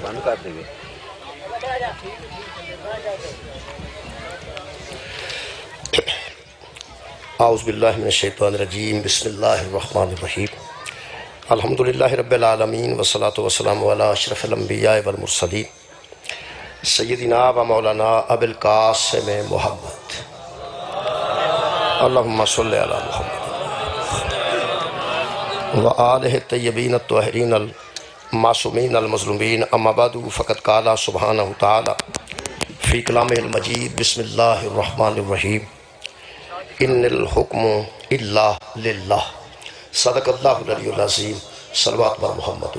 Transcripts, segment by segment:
بند کر دے گے. اعوذ باللہ من الشیطان الرجیم. بسم اللہ الرحمن الرحیم. الحمدللہ رب العالمین والصلاة والسلام علی اشرف الانبیاء والمرسلین سیدنا و مولانا ابی القاسم محمد. اللہم صلی علی محمد و آلہ الطیبین الطاہرین المعصومین المظلومین. اما بعد فقد قال سبحانہ تعالی فی کلامہ المجید. بسم اللہ الرحمن الرحیم. ان الحکم الا للہ. صدق اللہ العلی العظیم. صلوات بر محمد.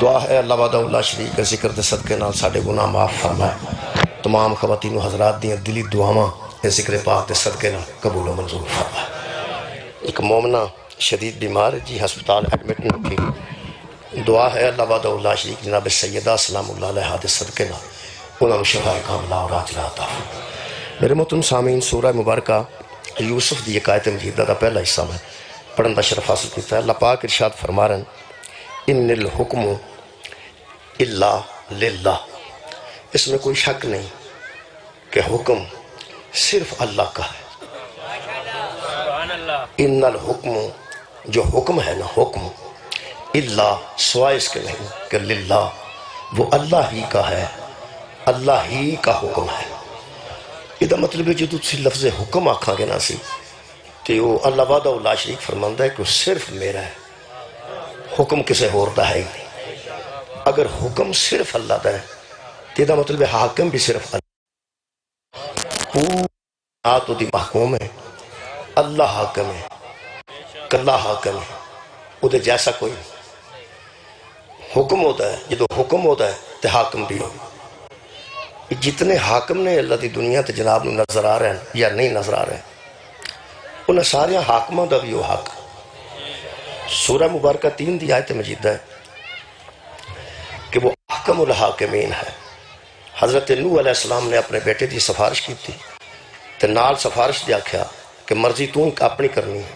دعا ہے اللہ وحدہ لا شریک کے ذکر دے صدقے نال ساڈے گناہ معاف فرمائے. تمام خواتین و حضرات دیاں دلی دعاواں اے ذکر پاک دے صدقے نال قبول و منظور فرمائے. ایک مومنہ شدید بیمار جی ہسپتال ایڈمٹ نہیں تھی. دعا ہے اللہ وحدہ لا شریک جناب سیدہ سلام اللہ علیہ دے صدقے نال انہوں نے شفا کاملہ اور عاجلہ عطا. میرے محترم سامعین، سورہ مبارکہ یوسف دی ایک آیت مجیدہ دا پہلا حصہ میں پڑھن دا شرف حاصل کیتا ہے. اللہ پاک ارشاد فرما رہے ہیں ان الحکم الا للہ. اس میں کوئی شک نہیں کہ حکم صرف اللہ کا ہے. ان الحکم جو حکم ہے نا، حکم الا سوائے اس کے نہیں کہ للہ وہ اللہ ہی کا ہے، اللہ ہی کا حکم ہے. یہ مطلب ہے جدو تسی لفظ حکم آکھاں گے نا سی تو وہ اللہ وحدہ لا شریک فرماندہ ہے کہ وہ صرف میرا ہے، حکم کسے ہور دا ہے ہی نہیں. اگر حکم صرف اللہ دا ہے تو یہ مطلب ہے حاکم بھی صرف اللہ. پورا تو دی محکوم ہے، اللہ حاکم ہے، کلہ حاکم ہے، وہ دے جیسا کوئی نہیں. حکم ہوتا ہے، جدو حکم ہوتا ہے تو حاکم بھی ہو. جتنے حاکم نے اللہ دی دنیا تے جناب نظر آ رہے ہیں یا نہیں نظر آ رہے ہیں، انہیں سارے حاکموں دا بھی وہ حق. سورہ مبارکہ 3 دی آیت مجیدہ ہے کہ وہ احکم الحاکمین ہے. حضرت نوح علیہ السلام نے اپنے بیٹے دی سفارش کی تھی تے نال سفارش دیا کیا کہ مرضی تو اپنی کرنی ہے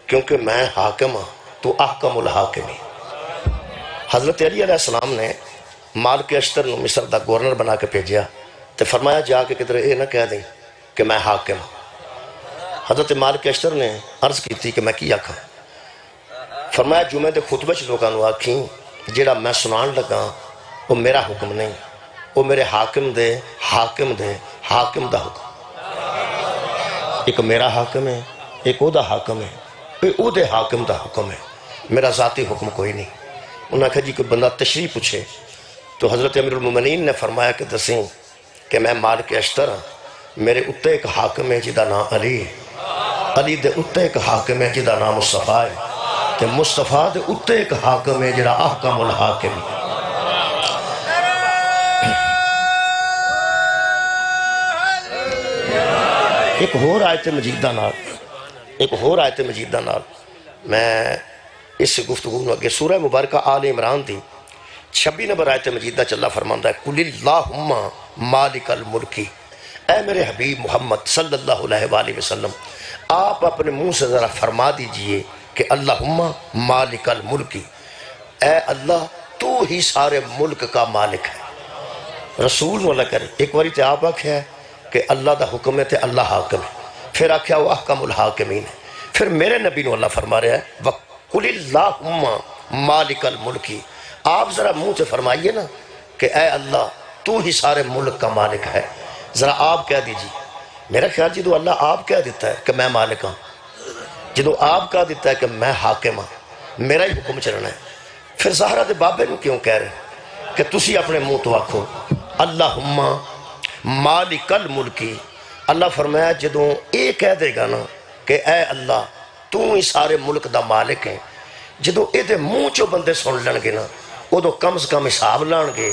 کیونکہ میں حاکم ہاں، تو احکم الحاکمین. حضرت علی علیہ السلام نے مالک اشتر نو مصر دا گورنر بنا کے بھیجیا تے فرمایا جا کے کدھر اے نہ کہہ دیں کہ میں حاکم ہوں. حضرت مالک اشتر نے عرض کی تھی کہ میں کی آکھاں. فرمایا جمعہ دے خطبہ چ لوگاں نو آکھیں جیڑا میں سنان لگا وہ میرا حکم نہیں، وہ میرے حاکم دے حاکم دا حکم. ایک میرا حاکم ہے، ایک او دا حاکم ہے، ایک او دے حاکم دا حکم ہے. میرا ذاتی حکم کوئی نہیں. انہوں نے کہا جی کوئی بندہ تشریح پوچھے تو حضرت امیر المومنین نے فرمایا کہ دسیں کہ میں مالک اشتر ہاں، میرے اتے ایک حاکم ہے جدا نام علی ہے، علی دے اتے ایک حاکم ہے جدا نام مصطفیٰ ہے، تے مصطفیٰ دے اتے ایک حاکم ہے جدا احکم الحاکم ہے. ایک ہور آیت مجیدہ نال میں اس گفتگو نو اگے سورہ مبارکہ آل عمران دی 26 نمبر آیت مجیدہ چلا فرماندہ ہے قُلِ اللہم مالک الملکی. اے میرے حبیب محمد صلی اللہ علیہ وآلہ وسلم آپ اپنے منہ سے ذرا فرما دیجئے کہ اللہم مالک الملکی، اے اللہ تو ہی سارے ملک کا مالک ہے. رسول والا کرے ایک باری تے آپ آکھیا ہے کہ اللہ دا حکم ہے تے اللہ حاکم ہے، پھر آکھیا وہ احکم الحاکمین ہے. پھر میرے نبی نو اللہ فرما رہا ہے وَقُلِ اللہم مالک الملکی. آپ ذرا منہ سے فرمائیے نا کہ اے اللہ تو ہی سارے ملک کا مالک ہے. ذرا آپ کہہ دیجیے. میرا خیال جدو اللہ آپ کہہ دیتا ہے کہ میں مالک ہوں، جدو آپ کہہ دیتا ہے کہ میں حاکم ہوں، میرا ہی حکم چلنا ہے، پھر زہرہ دے بابے نو کیوں کہہ رہے کہ تسی اپنے منہ تو آکھو اللہم مالک الملکی. اللہ فرمایا جدو اے کہہ دے گا نا کہ اے اللہ تو ہی سارے ملک دا مالک ہے، جدو اے دے منہ چو بندے سن لن گے نا وہ تو کم سے کم حساب لان گے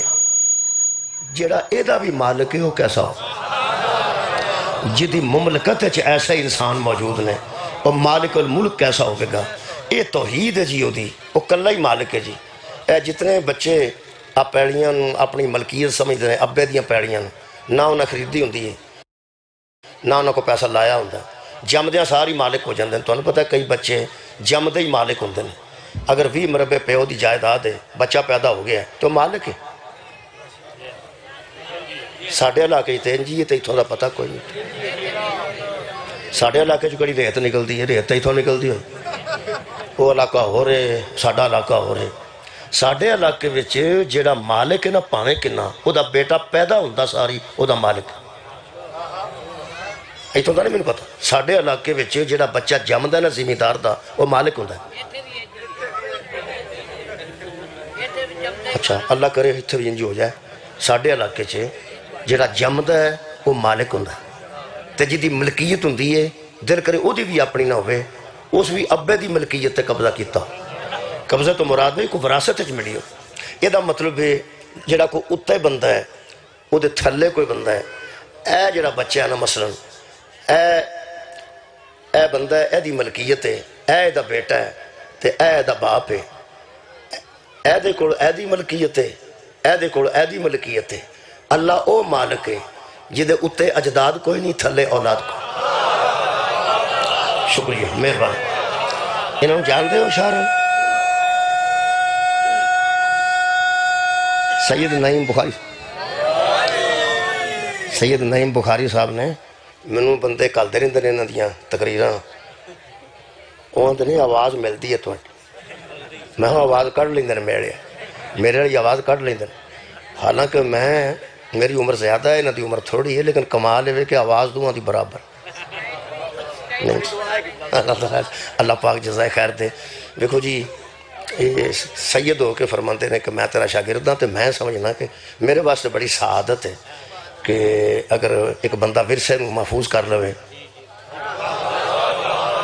جیڑا اے دا بھی مالک ہے وہ کیسا ہو. جدی مملکت ہے ایسا انسان موجود نے اور مالک الملک کیسا ہوگے گا. اے توحید ہے جی ہو دی وہ کلہ ہی مالک ہے جی. اے جتنے بچے آپ پیڑیاں اپنی ملکیت سمجھتے ہیں، ابے دیاں پیڑیاں نہ انہیں خریدی ہوندی ہے نہ انہوں کو پیسہ لایا ہوندہ، جمدیاں ساری مالک ہو جاندے ہیں. تو انہوں پتہ ہے کئی بچے جمدے ہی مالک ہوندے ہیں. اگر 20 مربع پیو دی جائیداد ہے, بچہ پیدا ہو گیا ہے تو مالک ہے. ساڑھے علاقے تے جی یہ تے اتھوں دا پتہ کوئی نہیں. ساڑھے علاقے جو کڑی ریت نکل دی ہے, ریت تے اتھوں نکل دی ہے, وہ علاقہ ہو رہے, ساڑھا علاقہ ہو رہے. ساڑھے علاقے وچ جیڑا مالک ہے نا پاویں کنا, او دا بیٹا پیدا ہوندا ساری او دا مالک. اتھوں دا نہیں میں پتہ. ساڑھے علاقے وچ جیڑا بچہ جمدا ہے نا زمیندار دا, وہ مالک ہوندا ہے. اچھا اللہ کرے اتھے بھی انج ہو جائے. ساڑھے علاقے چ جیڑا جمدا ہے وہ مالک ہوندا ہے, تے جدی ملکیت ہوندی ہے دل کرے او دی بھی اپنی نہ ہوئے, اس بھی ابے دی ملکیت تے قبضہ کیتا. قبضہ تو مراد نہیں کوئی وراثت وچ ملی ہو. یہ دا مطلب ہے جیڑا کوئی اتے بندہ ہے او دے تھلے کوئی بندہ ہے, اے جیڑا بچہ ہے نا مثلا اے بندہ ہے, اے دی ملکیت ہے, اے دا بیٹا ہے تے اے دا باپ ہے. اے دے کول اے دی ملکیت ہے, اے دے کول اے دی ملکیت ہے. اللہ او مالک ہے جدے اتے اجداد کوئی نہیں, تھلے اولاد کو. شکریہ مہربان. انہوں جان دے ہو شاعر سید نعیم بخاری, سید نعیم بخاری صاحب نے منوں بندے کالدے رہندے نے انہاں دیاں تقریراں, اوہاں تے نہیں آواز ملدی ہے تہاڈی. میں آواز کڈ لیندے نے میرے والی آواز کڈ لیندے نے. حالانکہ میری عمر زیادہ ہے, انہاں دی عمر تھوڑی ہے, لیکن کمال ہے کہ آواز دوہاں دی برابر. اللہ پاک جزائے خیر دے. دیکھو جی سید ہو کے فرماتے ہیں کہ میں تیرا شاگرد ہوں, تو میں سمجھنا کہ میرے واسطے بڑی سعادت ہے کہ اگر ایک بندہ ورثے نو محفوظ کر لے,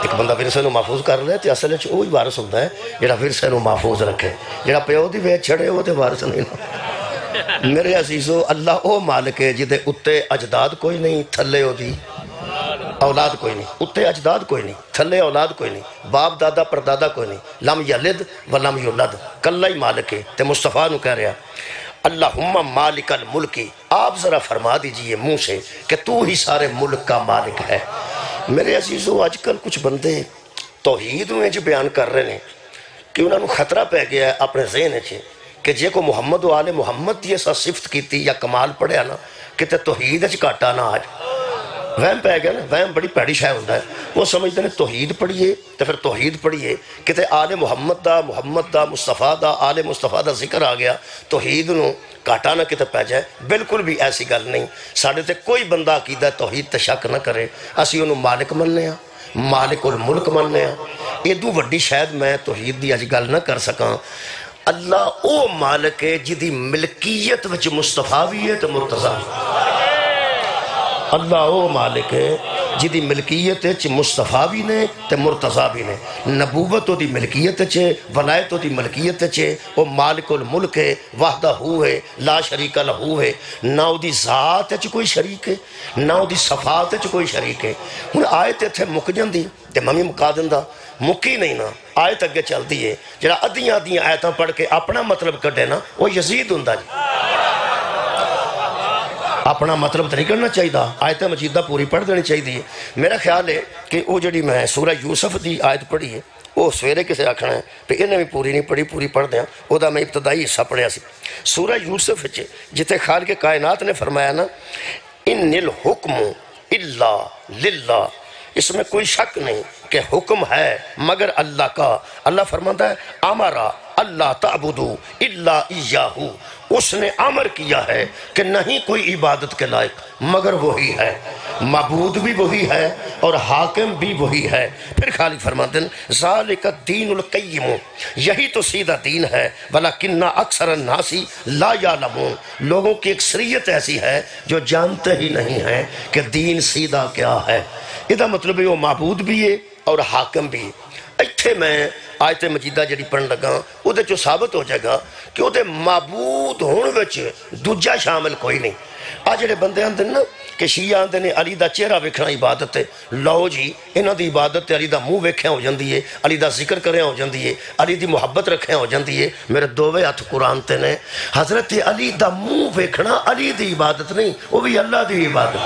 ایک بندہ ورثے نو محفوظ کر لے تو اصل وچ وہی وارث ہوتا ہے جڑا ورثے نو محفوظ رکھے. جڑا پیو دی ویچ چھڑے وہ تے وارث نہیں. میرے عزیزو اللہ او مالک ہے جدے اتے اجداد کوئی نہیں, تھلے ہو دی اولاد کوئی نہیں. اتے اجداد کوئی نہیں, تھلے اولاد کوئی نہیں, باپ دادا پردادا کوئی نہیں. لم یلد و لم یولد, کلہ ہی مالک ہے. تے مصطفیٰ نو کہہ رہا اللہم مالک الملکی, آپ ذرا فرما دیجئے منہ سے کہ تو ہی سارے ملک کا مالک ہے. میرے عزیزو آج کل کچھ بندے توحید میں جو بیان کر رہے ہیں کہ انہوں نے خطرہ پہ گیا ہے اپنے ذہن ہے کہ جے کو محمد و آل محمد دی ایسا صفت کیتی یا کمال پڑھیا نا کہ تے توحید اچ کاٹا نا. آج وہم پہ گیا نا, وہم بڑی پیڑی شاہ ہوتا ہے. وہ سمجھتے ہیں توحید پڑھیے تو پھر توحید پڑھیے کہ تے آل محمد دا مصطفیٰ دا آل مصطفیٰ دا ذکر آ گیا, توحید نو کاٹا نہ کتے پہ جائے. بالکل بھی ایسی گل نہیں. ساڑھے تے کوئی بندہ عقیدہ توحید تے شک نہ کرے, اسی انہوں مالک مننے ہیں, مالک الملک مننے ہیں. ایدو وڈی شاید میں توحید دی اج گل نہ کر سکاں. اللہ او مالک ہے جدی ملکیت وچ مصطفیٰ بھی ہے تو مرتضیٰ. اللہ او مالک ہے جدی ملکیت وچ مصطفیٰ بھی نے تے مرتضیٰ بھی نے. نبوت دی ملکیت وچ, ولایت دی ملکیت وچ, او مالک الملک ہے, وحدہ ہو ہے, لا شریک لہو ہے. نہ او دی ذات وچ کوئی شریک ہے, نہ او دی صفات وچ کوئی شریک ہے. ہن آیت ایتھے مک جاندی تے میں مکا دیندا, مکی نہیں نا. آیت اگے چلتی ہے, جڑا ادھیاں ادھیاں آیتاں پڑھ کے اپنا مطلب کڈے نا وہ یزید ہوندا جی. اپنا مطلب تو نہیں کرنا چاہیے, آیت مجیدہ پوری پڑھ دینی چاہیے. میرا خیال ہے کہ وہ جڑی میں سورہ یوسف دی آیت پڑھی ہے وہ سویرے کسے آکھنا ہے پہ انہیں بھی پوری نہیں پڑھی, پوری پڑھ دیا. وہ دا میں ابتدائی حصہ پڑھیا سی سورہ یوسف جتے خالق کائنات نے فرمایا نا ان الحکم الا للہ, اس میں کوئی شک نہیں کہ حکم ہے مگر اللہ کا. اللہ فرماتا ہے امرا اللہ تعبدو الا ایاہو, اس نے امر کیا ہے کہ نہیں کوئی عبادت کے لائق مگر وہی ہے, معبود بھی وہی ہے اور حاکم بھی وہی ہے. پھر خالق فرماتے ہیں ذالک الدین القیم, یہی تو سیدھا دین ہے, ولیکن اکثر الناس لا یعلمون, لوگوں کی اکثریت ایسی ہے جو جانتے ہی نہیں ہیں کہ دین سیدھا کیا ہے. یہ مطلب ہے وہ معبود بھی ہے اور حاکم بھی. ایتھے میں آیت مجیدہ جڑی پڑھن لگا وہ دے جو ثابت ہو جائے گا کہ وہ دے معبود ہون وچ دوجا شامل کوئی نہیں. آج جڑے بندے آندے نا کہ شیعہ آندے نے علی دا چہرہ ویکھنا عبادت ہے, لو جی انہاں دی عبادت علی دا منہ ویکھیا ہو جاندی ہے, علی دا ذکر کریا ہو جاندی ہے, علی دی محبت رکھیا ہو جاندی ہے. میرے دوویں ہاتھ قرآن تے نے, حضرت علی دا منہ ویکھنا علی دی عبادت نہیں, وہ بھی اللہ دی عبادت.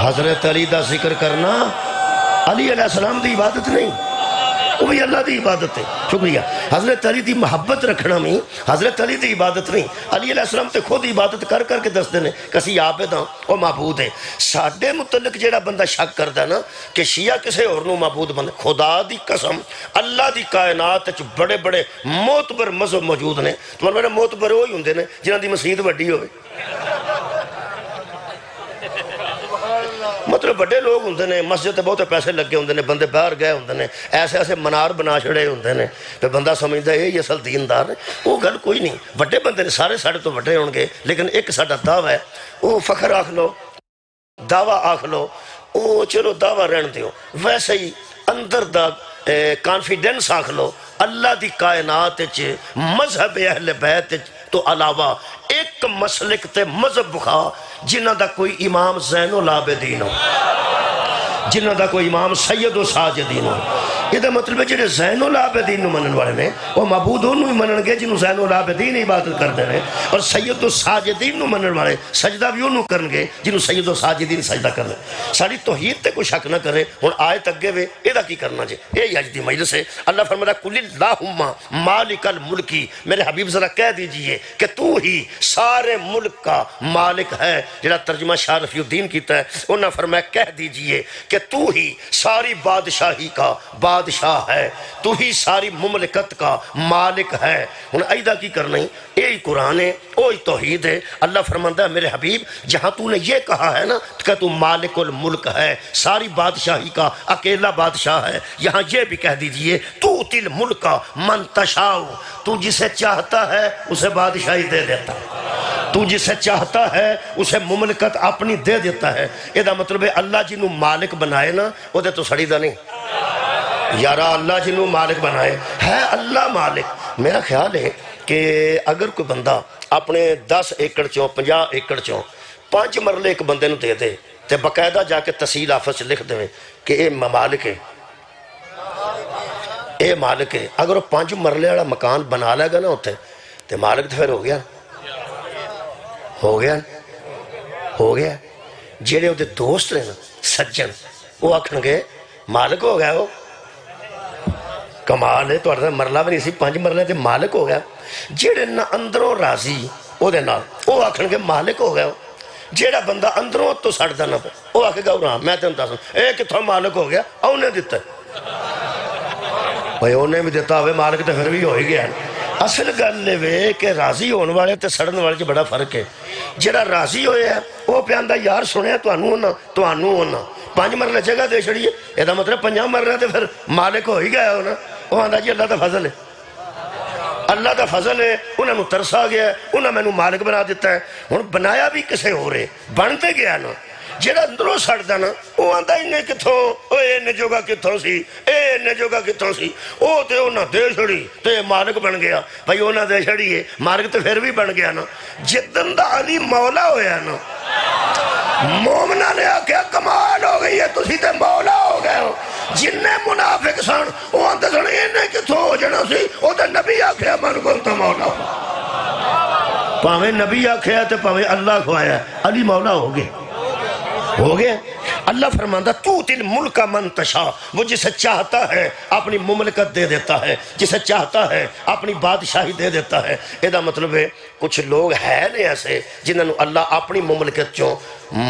حضرت علی دا ذکر کرنا علی علیہ السلام دی عبادت نہیں، وہ بھی اللہ دی عبادت ہے۔ شکریہ۔ حضرت علی دی محبت رکھنا میں حضرت علی دی عبادت نہیں، علی علیہ السلام تے خود عبادت کر کر کے دس دینے کسی عابد ہاں وہ معبود ہے۔ ساڈے متعلق جیڑا بندہ شک کردا نا کہ شیعہ کسے اور نو معبود بندے، خدا دی قسم اللہ دی کائنات وچ بڑے بڑے معتبر مذہب موجود نے، تمہارے میرے معتبر وہی ہوندے نے جنہاں دی مسجد وڈی ہوئے، مطلب بڑے لوگ ہوندے نے، مسجد تے بہت پیسے لگے ہوندے نے، بندے باہر گئے ہوندے نے، ایسے ایسے منار بنا چھڑے ہوندے نے، پھر بندہ سمجھدا ہے یہ اصل دیندار ہے، وہ گل کوئی نہیں، بڑے بندے نے سارے ساڑے تو بڑے ہون گے، لیکن ایک ساڈا دعویٰ ہے، وہ فخر آکھ لو، دعویٰ آکھ لو، وہ چلو دعویٰ رہن دیو، ویسے ہی اندر دا کانفیڈنس آکھ لو، اللہ دی کائنات وچ مذہب اہل بیت تو علاوہ ایک مسلک تے مذہب بخا جنہ دا کوئی امام زین العابدین ہو، جنہ دا کوئی امام سید و ساجدین ہو۔ یہ دا مطلب ہے جنہیں زین العابدین منن والے نے وہ معبود انہوں ہی منن گے جنہوں زین العابدین عبادت کر دے رہے، اور سید و ساجدین منن والے سجدہ بھی انہوں کرن گے جنہوں سید و ساجدین سجدہ کر دے۔ ساری توحید تے کوئی شک نہ کرے، اور آیت اگے وے یہ دا کی کرنا جے، یہ اج دی مجلس ہے۔ اللہ فرماتا قل اللہم مالک الملکی، میرے حبیب ذرا کہہ دیجئے کہ تو ہی سارے ملک کا مالک ہے۔ جڑا ترجمہ شاہ رفیع الدین کیتا ہے انہوں نے فرمایا کہہ دیجئے کہ تو ہی ساری بادشاہی کا بادشاہ ہے، تو ہی ساری مملکت کا مالک ہے۔ انہوں نے ایدہ کی کرنا ہی یہی قرآن ہے، وہی توحید ہے۔ اللہ فرماتا ہے میرے حبیب جہاں تو نے یہ کہا ہے نا کہ تو مالک الملک ہے، ساری بادشاہی کا اکیلا بادشاہ ہے، یہاں یہ بھی کہہ دیجئے تو تل ملک من تشاؤ، تو جسے چاہتا ہے اسے بادشاہی دے دیتا ہے، تو جسے چاہتا ہے اسے مملکت اپنی دے دیتا ہے۔ یہ دا مطلب ہے اللہ جنہوں مالک بنائے نا وہ دے تو سڑی دا نہیں یارا، اللہ جنہوں مالک بنائے ہے اللہ مالک۔ میرا خیال ہے کہ اگر کوئی بندہ اپنے 10 ایکڑ چوں 50 ایکڑ چوں 5 مرلے ایک بندے نو دے دے تے باقاعدہ جا کے تحصیل آفس لکھ دے کہ اے مالک ہے، اے مالک ہے، اگر وہ 5 مرلے والا مکان بنا لے گا نا اتنے تے مالک تو پھر ہو گیا ہو گیا ہو گیا۔ جیڑے وہ دوست نے نا سجن وہ آکھن گے مالک ہو گیا، وہ کمال ہے تو مرلہ بھی نہیں سی 5 مرلے تے مالک ہو گیا۔ جیڑے نہ اندروں راضی وہ دے نال وہ آکھن گے مالک ہو گیا۔ جیڑا بندہ اندروں تو سڑتا نہ پہ وہ آکھے گا رہا میں تم دس اے کتھوں مالک ہو گیا، انہیں دیتا ہے بھائی، انہیں بھی دیتا ہوئے مالک تو پھر بھی ہو ہی گیا۔ اصل گل ہے کہ راضی ہونے والے تے سڑن والے چ بڑا فرق ہے۔ جڑا راضی ہوئے ہے وہ پہ آندا یار سنیا تانوں ہونا 5 مرلے جگہ دے چھڑی ہے، یہ دا مطلب 5 مرلے تے پھر مالک ہو ہی گیا ہونا۔ وہ آندا جی اللہ دا فضل ہے، اللہ دا فضل ہے، انہوں نے ترس آ گیا ہے، انہوں نے میں مالک بنا دیتا ہے۔ ہن بنایا بھی کسے ہو رہے بنتے گیا نا، جیڑا اندروں سڑدا نا وہ آندا انہیں کتھوں اوے انہیں جوگا کتھوں سی، اے انہیں جوگا کتھوں سی، او تے انہاں دے چھڑی تے مالک بن گیا۔ بھائی انہاں دے چھڑی ہے مالک تے پھر بھی بن گیا نا۔ جدن دا علی مولا ہویا نا مومنہ نے آکھیا کمال ہو گئی ہے تسی تے مولا ہو گئے ہو۔ جنہیں منافق سن وہ آندے سن انہیں کتھوں ہو جنا سی، وہ تے نبی آکھیا من کنتا مولا ہو، پاویں نبی آکھیا تے پاویں اللہ کھوایا علی مولا ہو گئے۔ اللہ فرماندہ تو تل ملک من تشاء، وہ جسے چاہتا ہے اپنی مملکت دے دیتا ہے، جسے چاہتا ہے اپنی بادشاہی دے دیتا ہے۔ یہ مطلب ہے کچھ لوگ ہیں نہیں ایسے جنہوں نے اللہ اپنی مملکت چوں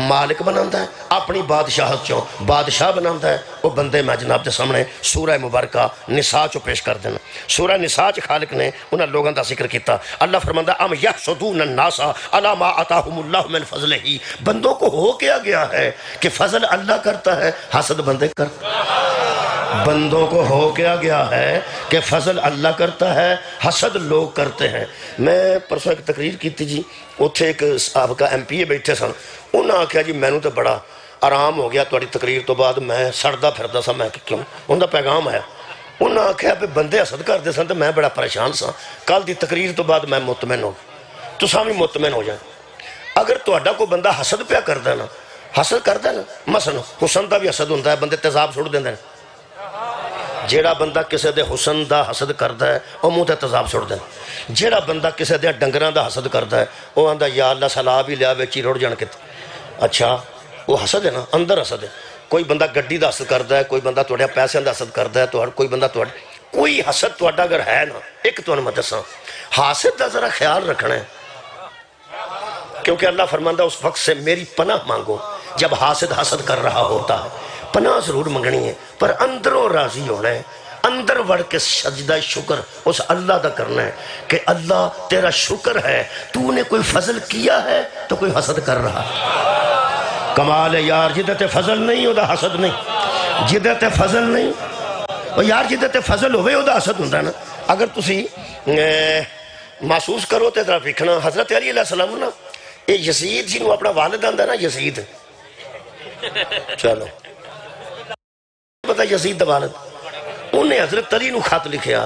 مالک بناتا ہے، اپنی بادشاہت چوں بادشاہ بناتا ہے۔ وہ بندے میں جناب دے سامنے سورہ مبارکہ نساء چوں پیش کر دینا۔ سورہ نساء چ خالق نے انہاں لوگوں دا ذکر کیتا۔ اللہ فرماندہ ام یحسدون الناس علی ما آتاہم اللہ من فضلہ، بندوں کو ہو کیا گیا ہے کہ فضل اللہ کرتا ہے حسد بندے کرتا ہے۔ بندوں کو ہو کیا گیا ہے کہ فضل اللہ کرتا ہے حسد لوگ کرتے ہیں۔ میں پرسوں ایک تقریر کی تھی جی، اتھے ایک صاحب کا ایم پی اے بیٹھے سن، انہوں نے کہا جی میں نے تو بڑا آرام ہو گیا تھوڑی تقریر تو بعد، میں سڑدا پھردا سا، میں کیوں ان کا پیغام آیا، انہوں نے کہا پہ بندے حسد کرتے سن تو میں بڑا پریشان سا، کل دی تقریر تو بعد میں مطمئن ہو گیا۔ تو سامنے مطمئن ہو جائیں، اگر تہاڈا کوئی بندہ حسد پیا کردا نا، حسد کردا نا، مثلا حسن دا بھی حسد ہوتا ہے، بندے تیزاب چھوڑ دیندے ہیں۔ جیڑا بندہ کسے دے حسن دا حسد کردا ہے وہ منہ تے تیزاب چھوڑ دے، جیڑا بندہ کسے دے ڈنگراں دا حسد کردا ہے وہ آندا یا اللہ سلاب ہی لیا وچ ہی رڑ جان کے۔ اچھا وہ حسد ہے نا، اندر حسد ہے. کوئی بندہ گڈی دا حسد کردا ہے، کوئی بندہ تواڈے پیسے دا حسد کردا ہے، کوئی بندہ کوئی حسد تواڈا اگر ہے نا، ایک تانوں میں دساں، حاسد دا ذرا خیال رکھنا ہے، کیونکہ اللہ فرماندا اس وقت سے میری پناہ مانگو جب حاسد حسد کر رہا ہوتا ہے. پناہ ضرور منگنی ہے پر اندروں راضی ہونا ہے، اندر وڑ کے سجدہ شکر اس اللہ دا کرنا ہے کہ اللہ تیرا شکر ہے، تو نے کوئی فضل کیا ہے تو کوئی حسد کر رہا. کمال ہے یار، جدت فضل نہیں ہو دا حسد نہیں، جدت فضل نہیں اور یار جدت فضل ہوئے ہو دا حسد ہوندہ ہے نا. اگر تسی محسوس کرو تے طرف رکھنا، حضرت علی علیہ السلام نا اے یزید جی نو اپنا والد آندہ نا، یزید چلو پتہ یزید دا والد، انہیں حضرت علی نو خط لکھیا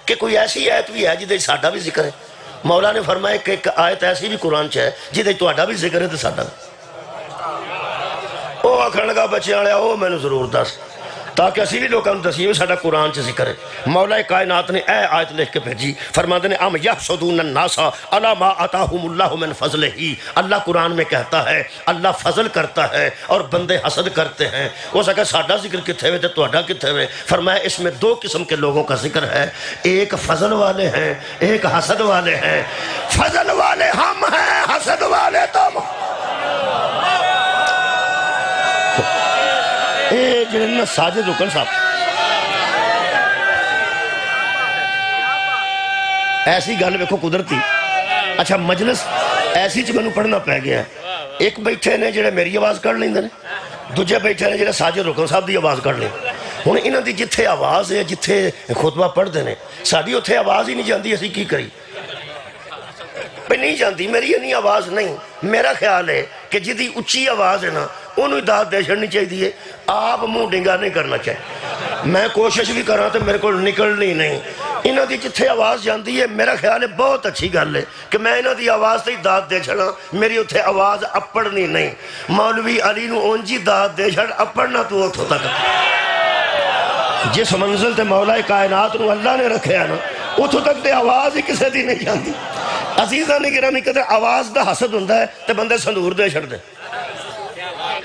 کہ کوئی ایسی آیت بھی ہے جدے ساڈا بھی ذکر ہے. مولا نے فرمایا کہ ایک آیت ایسی بھی قرآن چ ہے جدے تہاڈا بھی ذکر ہے تے ساڈا. وہ آکھن لگا بچے والے او میں نے ضرور دس تاکہ اسی بھی لوگوں نے دسی ساڈا قرآن چ ذکر ہے. مولا کائنات نے اے آیت لکھ کے بھیجی، فرماتے ہیں ام یحسدون الناس علی ما آتاہم اللہ من فضلہ. اللہ قرآن میں کہتا ہے اللہ فضل کرتا ہے اور بندے حسد کرتے ہیں. وہ سکتا ساڈا ذکر کتھے ہوئے تے تہاڈا کتھے ہوئے؟ فرمایا اس میں دو قسم کے لوگوں کا ذکر ہے، ایک فضل والے ہیں، ایک حسد والے ہیں. فضل والے ہم ہیں، حسد والے تم. اے جنہیں ساجد رکن صاحب ایسی گل ویکھو قدرتی. اچھا مجلس ایسی چ مینوں پڑھنا پی گیا ہے. ایک بیٹھے نے جڑے میری آواز کر لیندے نے، دوجے بیٹھے نے جڑے ساجد رکن صاحب دی آواز کر لیں. ہن انہاں دی جتھے آواز ہے، جتھے خطبہ پڑھدے نے، ساڈی اوتھے آواز ہی نہیں جاندی، اسی کی کری پہ نہیں جاندی. میری انہی آواز نہیں. میرا خیال ہے کہ جدی اچھی آواز ہے نا انہوں داد دے چھڑنی چاہیے، آپ منہ ڈنگا نہیں کرنا چاہیے. میں کوشش بھی کراں تو میرے کو نکلنی نہیں. انہاں دی جتھے آواز جاندی ہے میرا خیال ہے بہت اچھی گل ہے کہ میں انہاں دی آواز تے داد دے چھڑاں، میری اتھے آواز اپڑنی نہیں. مولوی علی نو اونجی داد دے چھڑ اپڑنا تو اتھو تک. جس منزل تے مولا کائنات نو اللہ نے رکھے ہے نا اتھو تک تے آواز ہی کسے دی نہیں جاندی. عزیزہ نے گرامی کہتے آواز دا حسد ہوندہ ہے تے بندے صندور دے چھڑ دے.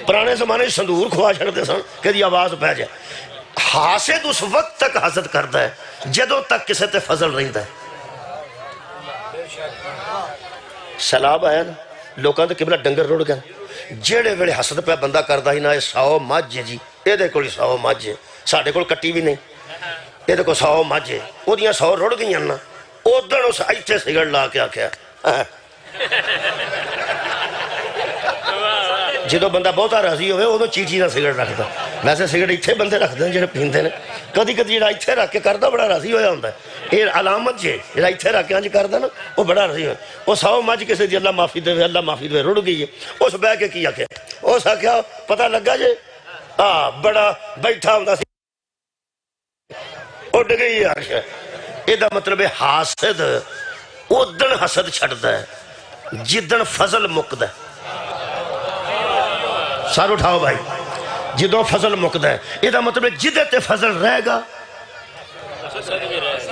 پرانے زمانے صندور کھوا چھڑ دے سن کہ دی آواز پہ جائے. حاسد اس وقت تک حسد کرتا ہے جدوں تک کسے تے فضل رہتا ہے. سیلاب آیا نا لوکاں تے قبلہ ڈنگر روڑ گیا، جیڑے ویڑے حسد پہ بندہ کرتا ہی نا 100 مجھ جی اے دے کوئی 100 مجھ ہے، ساڑھے کول کٹی بھی نہیں، اے دے کو 100 مجھ ہے، او دیاں 100 روڑ گئی نا. ادھر اس ایتھے سگڑ لا کے آکھیا جدو بندہ بہتا راضی ہوئے ادو چیچی نہ سگڑ رکھتا. ویسے سگڑ ایتھے بندے رکھتے ہیں جنہیں پیندے نے، کدی کدی جڑا ایتھے رکھ کے کردا بڑا راضی ہویا ہوندا ہے. یہ علامت جے جڑا ایتھے رکھ کے انج کردا نا وہ بڑا راضی ہویا. وہ 100 مجھ کسے دی اللہ معافی دے، اللہ معافی دے رڑ گئی ہے. اس بہ کے کی آکھیا، اس آکھیا پتہ لگا جے بڑا بیٹھا ہوندا سی اڈ گئی ہے. یہ مطلب حاسد ادن حسد چھڑتا ہے جدن فضل مکد ہے. سار اٹھاؤ بھائی، جدوں فضل مکد ہے یہ مطلب جدے تے فضل رہے گا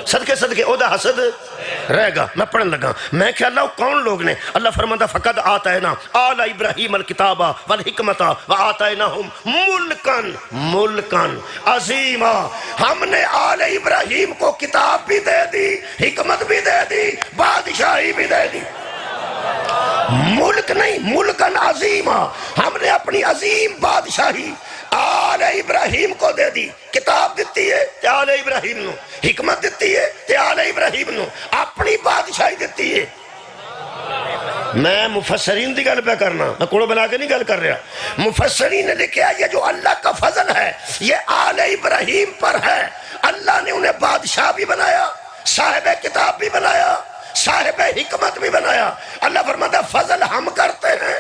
صدقے صدقے او دا حسد رہے گا. میں پڑھن لگا میں کہ اللہ کون لوگ نے؟ اللہ فرماتا فقد آتینا آل ابراہیم الکتاب والحکمت وآتیناہم ملکن عظیما. ہم نے آل ابراہیم کو کتاب بھی دے دی، حکمت بھی دے دی، بادشاہی بھی دے دی. ملک نہیں، ملکن عظیما. ہم نے اپنی عظیم بادشاہی آل ابراہیم کو دے دی. کتاب دیتی ہے تے آل ابراہیم نو، حکمت دیتی ہے تے آل ابراہیم نو، اپنی بادشاہی دیتی ہے. میں مفسرین دی گل پہ کرنا، میں کوڑو بنا کے نہیں گل کر رہا. مفسرین نے لکھا یہ جو اللہ کا فضل ہے یہ آل ابراہیم پر ہے. اللہ نے انہیں بادشاہ بھی بنایا، صاحب کتاب بھی بنایا، صاحب حکمت بھی بنایا. اللہ فرماتا فضل ہم کرتے ہیں،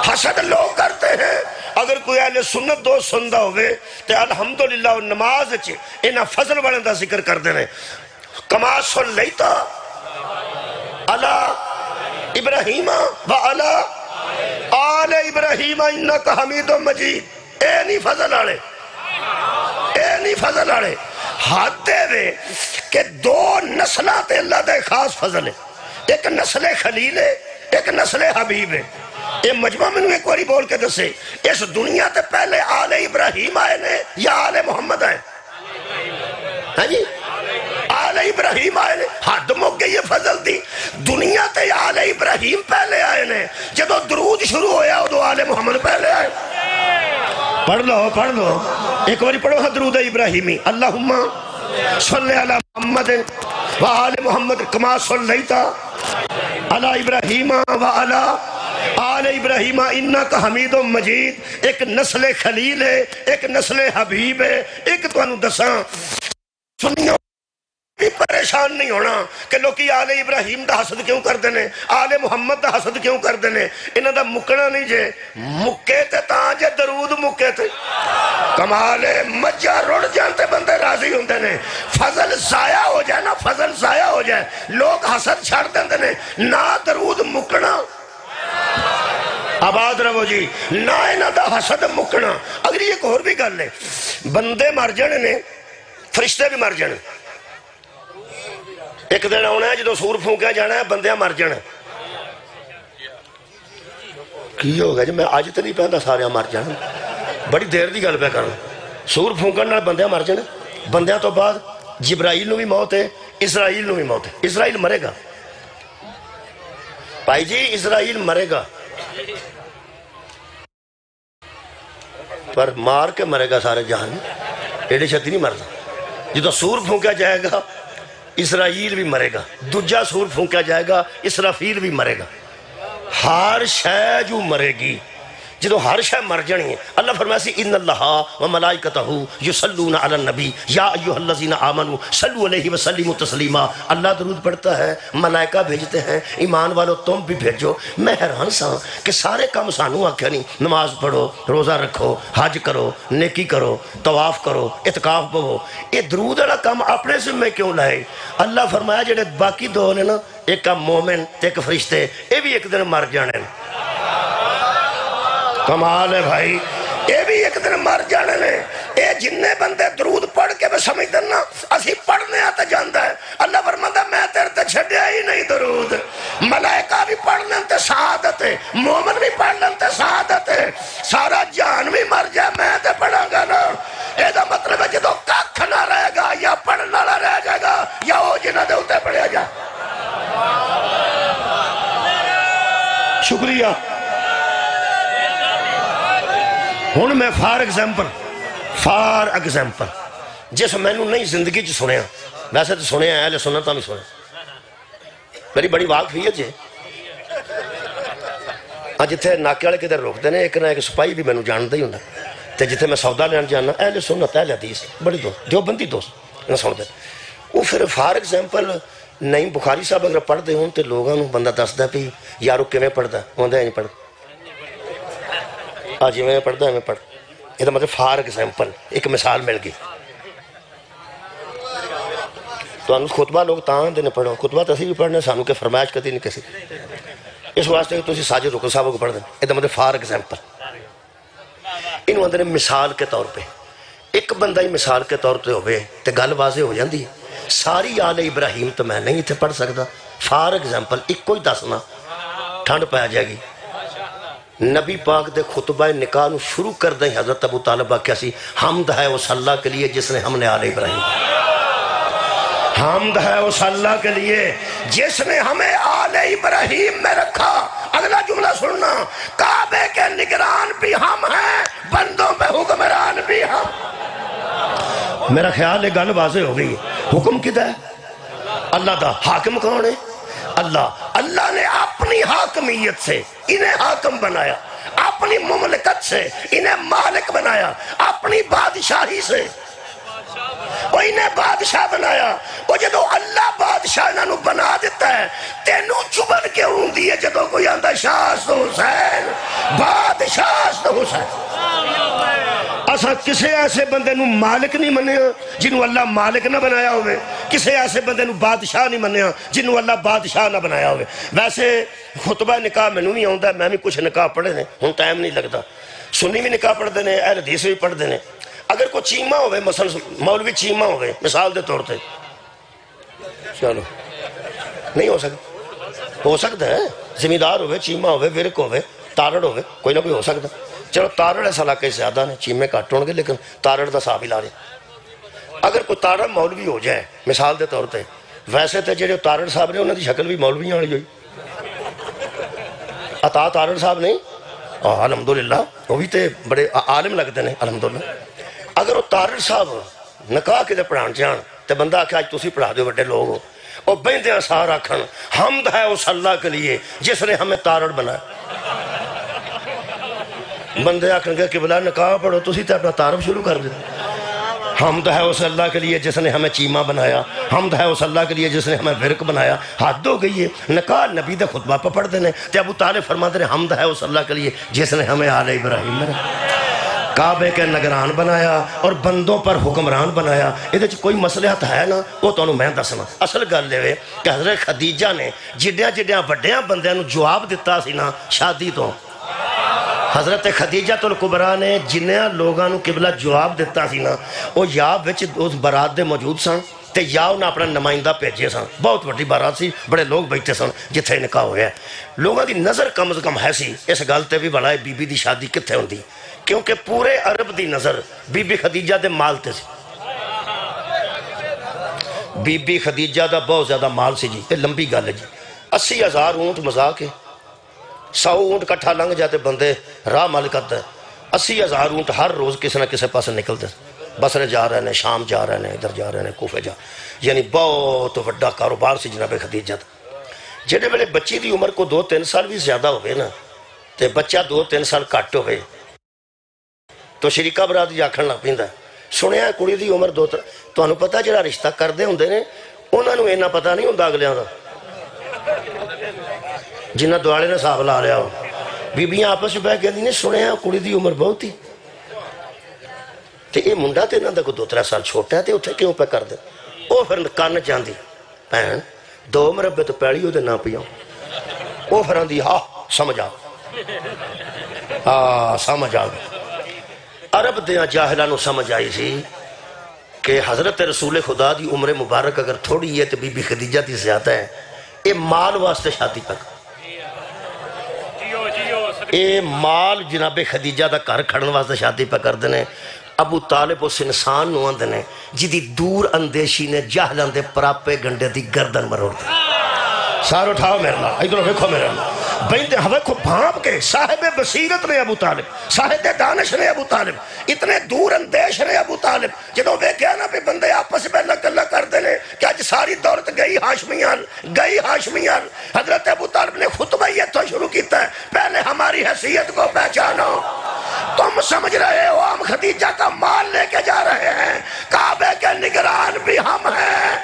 حسد لوگ کرتے ہیں. اگر کوئی اہل سنت دو سندہ ہوئے تو الحمدللہ نماز چے انہا فضل والے دا ذکر کر دینے. کما صلیتا علی ابراہیم و علی آل ابراہیم انکا حمید مجید. اے نہیں فضل آڑے، اے نہیں فضل آڑے. حد دے دے کہ دو نسلات اللہ دے خاص فضل ہے. ایک نسل خلیل ہے، ایک نسل حبیب ہے. یہ مجمع میں ایک باری بول کے دسے اس دنیا تے پہلے آل ابراہیم آئے نے یا آل محمد آئے؟ ہاں جی آل ابراہیم آئے نے، حد مک گئی ہے فضل دی، دنیا تے آل ابراہیم پہلے آئے نے، جدو درود شروع ہویا ادو آل محمد پہلے آئے۔ پڑھ لو ایک باری پڑھو ہاں درود ابراہیمی، اللہم صلی علی محمد وآل محمد کما صلیت علی ابراہیم وعلی آل ابراہیم انکا حمید مجید۔ ایک نسل خلیل ہے، ایک نسل حبیب ہے، ایک تو انہوں دساں سنیوں بھی پریشان نہیں ہونا کہ لوگی آل ابراہیم دا حسد کیوں کر دینے، آل محمد دا حسد کیوں کر دینے، انہاں دا مکنا نہیں جے، مکے تے تاں جے درود مکے تے کمال ہے، مجھا رڑ جانتے بندے راضی ہوندے نے، فضل ضائع ہو جائے نا، فضل ضائع ہو جائے، لوگ حسد چھڑ دیندے نے، نہ درود مکنا آباد رہو جی، نہ انہاں دا حسد مکنا۔ اگر یہ ایک اور بھی گل ہے، بندے مر جانے نے فرشتے بھی مر جانے، ایک دن آنا ہے جدو سور پھونکیا جانا ہے بندیاں مر جانا ہے، کی ہوگا جی میں آج تو نہیں پہنتا سارے مر جانا، بڑی دیر دی گل پہ کرنا، سور پھونکن نال بندیاں مر جانا، بندیاں تو بعد جبرائیل نو بھی موت ہے، اسرائیل نو بھی موت ہے، اسرائیل مرے گا بھائی جی، اسرائیل مرے گا پر مار کے مرے گا سارے جہان میں، ایڈے چھتی نہیں مرتا۔ جدو سور پھونکیا جائے گا اسرائیل بھی مرے گا، دوجا سور پھونکیا جائے گا اسرافیل بھی مرے گا، ہر شے جو مرے گی، جدو ہر شے مر جانی ہے۔ اللہ فرمایا سی ان اللہ و ملائکتہ یصلون علی النبی یا ایھا الذین آمنوا صلوا علیہ وسلموا تسلیما۔ اللہ درود پڑھتا ہے، ملائکہ بھیجتے ہیں، ایمان والو تم بھی بھیجو۔ میں حیران سا کہ سارے کام سانو آکھیا نہیں، نماز پڑھو، روزہ رکھو، حج کرو، نیکی کرو، طواف کرو، اعتکاف پڑھو، یہ درود والا کام اپنے ذمہ کیوں لائے؟ اللہ فرمایا جڑے باقی دو نے نا، ایک کا مومن تے ایک فرشتے، یہ بھی ایک دن مر جانے۔ کمال ہے بھائی، یہ بھی ایک دن مر جانے نے۔ اے جننے بندے درود پڑھ کے میں سمجھ دینا اسی پڑھنے آتا جاندہ ہے۔ اللہ فرماتا میں تیرے تے چھڑیا ہی نہیں درود، ملائکہ بھی پڑھنے تے سعادت ہے، مومن بھی پڑھنے تے سعادت ہے، سارا جان بھی مر جائے میں تے پڑھا گا نا۔ اے دا مطلب ہے جدو ککھ نہ رہے گا یا پڑھنا نہ رہ جائے گا یا وہ جنہ دے ہوتے پڑھیا جائے۔ شکریہ۔ ہون میں فار ایگزامپل جس میں نے نہیں زندگی چ سنیا، ویسے تو سنیا ہے اہل سنت بھی سنیا، میری بڑی واقفیت ہے۔ جتھے ناکے والے کدھر روکتے ہیں ایک نہ ایک سپاہی بھی مینوں جانتا ہی ہوندا، تے جتھے میں سودا لین جانا اہل سنت اہل حدیث بڑی دوست جو بندی دوست نہ سنتے، وہ پھر فار ایگزامپل نہیں بخاری صاحب اگر پڑھتے ہوں تو لوگوں بندہ دستا بھی یارو کیویں پڑھتا ہوں نہیں پڑھتا، جی میں پڑھتا ہے میں پڑھ، یہ مطلب فار ایگزامپل ایک مثال مل گئی۔ تو خطبہ لوگ تاں دینے پڑھو، خطبہ تو اسی بھی پڑھنے سانو کے فرمائش کدی نہیں کسی، اس واسطے کہ تسی ساجد رکن صاحب کو پڑھ دیں، یہ مطلب فار ایگزامپل۔ انہوں اندر مثال کے طور پہ ایک بندہ ہی مثال کے طور پہ ہوئے تو گل واضح ہو جاندی ہے۔ ساری آل ابراہیم تو میں نہیں تھے پڑھ سکتا، فار ایگزامپل ایک کوئی دسنا ٹھنڈ پہ جائے گی۔ نبی پاک دے خطبہ نکاح نو شروع کر دیں حضرت ابو طالب کیا سی حمد ہے اس اللہ کے لیے جس نے ہم نے آل ابراہیم، حمد ہے اس اللہ کے لیے جس نے ہمیں آل ابراہیم میں رکھا۔ اگلا جملہ سننا، کعبے کے نگران بھی ہم ہیں، بندوں پہ حکمران بھی ہم۔ میرا خیال ہے گل واضح ہو گئی۔ حکم کدھر ہے؟ اللہ دا۔ حاکم کون ہے؟ اللہ نے اپنی حاکمیت سے انہیں حاکم بنایا، اپنی مملکت سے انہیں مالک بنایا، اپنی بادشاہی سے وہ انہیں بادشاہ بنایا۔ وہ جدو اللہ بادشاہ انہوں بنا دیتا ہے تینوں چبن کے ہوں دیئے جدو کوئی آندہ شاہ تو حسین بادشاہ تو حسین۔ اسا کسے ایسے بندے نو مالک نہیں منیا جنہوں اللہ مالک نہ بنایا ہوئے، کسے ایسے بندے نو بادشاہ نہیں منیا جنہوں اللہ بادشاہ نہ بنایا ہوئے۔ ویسے خطبہ نکاح میں نہیں آؤں میں بھی کچھ نکاح پڑھے ہیں، ہوں ٹائم نہیں لگتا، سنی بھی نکاح پڑھ دینے، اہل حدیث بھی پڑھ دینے۔ اگر کوئی چیمہ ہوئے مثلا مولوی چیمہ ہوئے مثال دے طور تے چلو نہیں ہو سکتا ہے، زمیندار ہوئے چیمہ ہوئے ورک ہوئے تارڑ ہوئے کوئی نہ کوئی ہو سکتا. چلو تارڑ اس علاقے سے زیادہ نے, چیمے گھٹ ہون گے, لیکن تارڑ دا صاحب ہی لا رہے. اگر کوئی تارڑ مولوی ہو جائے مثال دے طور تے, ویسے تے جڑے تارڑ صاحب نے انہاں دی شکل بھی مولوی والی ہوئی. عطا تارڑ صاحب نہیں, الحمدللہ وہ بھی تے بڑے عالم لگتے ہیں الحمدللہ. اگر وہ تارڑ صاحب نکاح کے پڑھان جان تے بندہ آکھے آج تسی پڑھا دو بڑے لوگ ہو, اور بہندے سار آکھن حمد ہے اس اللہ کے لیے جس نے ہمیں تارڑ بنایا. بندے آکھن گے کہ بلا نکاح پڑھو, تسی تے اپنا تعارف شروع کر دیں. حمد ہے اس اللہ کے لیے جس نے ہمیں چیمہ بنایا, حمد ہے اس اللہ کے لیے جس نے ہمیں ورک بنایا. حد ہو گئی ہے. نکاح نبی دے خطبہ پہ پڑھ دینے تے ابو طالب فرماتے ہیں حمد ہے اس اللہ کے لیے جس نے ہمیں آل ابراہیم کعبے کے نگران بنایا اور بندوں پر حکمران بنایا. یہ کوئی مصلحت ہے نا, وہ تو میں دسنا. اصل گل یہ کہ حضرت خدیجہ نے جڈیاں جڈیاں وڈیاں بندیاں نو جواب دیتا سی نا شادی تو, حضرت خدیجہ الکبریٰ نے جنہاں لوگاں نو قبلہ جواب دیتا سی نا, وہ یا وچ اس برات دے موجود سن تے یا انہاں اپنا نمائندہ بھیجے سن. بہت بڑی بارات سی, بڑے لوگ بیٹھے سن جتھے نکاح ہویا ہے. لوگاں دی نظر کم از کم ہے سی اس گل تے بھی بڑا ہے بی بی دی شادی کتھے ہوندی, کیونکہ پورے عرب دی نظر بی بی خدیجہ دے مال تے سی. بی بی خدیجہ دا بہت زیادہ مال سی جی. یہ لمبی گل ہے جی. 80,000 اونٹ مذاق ہے, 100 اونٹ کٹھا لنگ جاتے بندے راہ مال کرتا ہے. 80,000 اونٹ ہر روز کسی نہ کسی پاس نکلتے, بصرے جا رہے ہیں, شام جا رہے ہیں, ادھر جا رہے ہیں, کوفے جا. یعنی بہت بڑا کاروبار سی جناب خدیجہ. جڑے ویلے بچی دی عمر کو 2-3 سال بھی زیادہ ہوئے نا, تے بچہ 2-3 سال کٹ ہوئے تو شریکہ برادری آکھن لگ پیندا ہے سنیا کڑی دی عمر 2-3. تانوں پتہ جڑا رشتہ کردے ہوندے نے انہاں نوں اینا پتہ نہیں ہوندا اگلیاں دا, جنہ دوالے نے صاحب لا لیا ہو. بیبیاں آپس میں بیٹھ کے سنیا کڑی دی عمر بہت ہی, تے اے منڈا تے انہاں دا کوئی 2-3 سال چھوٹا ہے تے اتھے کیوں پہ کر دے. او پھر کان چاندی بہن 2 مربے تو پیڑی ہو دے نہ پیاں. او پھر آندی ہاں سمجھ آ, ہاں سمجھ آ. عرب دیاں جاہلانو سمجھ آئی سی کہ حضرت رسول خدا دی عمر مبارک اگر تھوڑی ہے تو بی بی خدیجہ دی زیادہ ہے. اے مال واسطے شادی پک, اے مال جناب خدیجہ دا گھر کھڑن واسطے شادی پہ کر دینے. ابو طالب اس انسان نو آندے نے جدی دور اندیشی نے جہلان دے پراپے گنڈے دی گردن مروڑ دی. سار اٹھاؤ میرے اللہ, ادھر ویکھو میرے اللہ. بہن دے ہوے کو بھانپ کے صاحب بصیرت نے ابو طالب, صاحب دانش نے ابو طالب, اتنے دور اندیش نے ابو طالب. جدوں ویکھیا نا بھی بندے آپس میں گلاں کردے نے کہ اج ساری دولت گئی ہاشمیاں. حضرت ابو طالب نے خطبہ یہ تو شروع کیتا ہے, پہلے ہماری حیثیت کو پہچانو. تم سمجھ رہے ہو ہم خدیجہ کا مال لے کے جا رہے ہیں, کعبے کے نگران بھی ہم ہیں,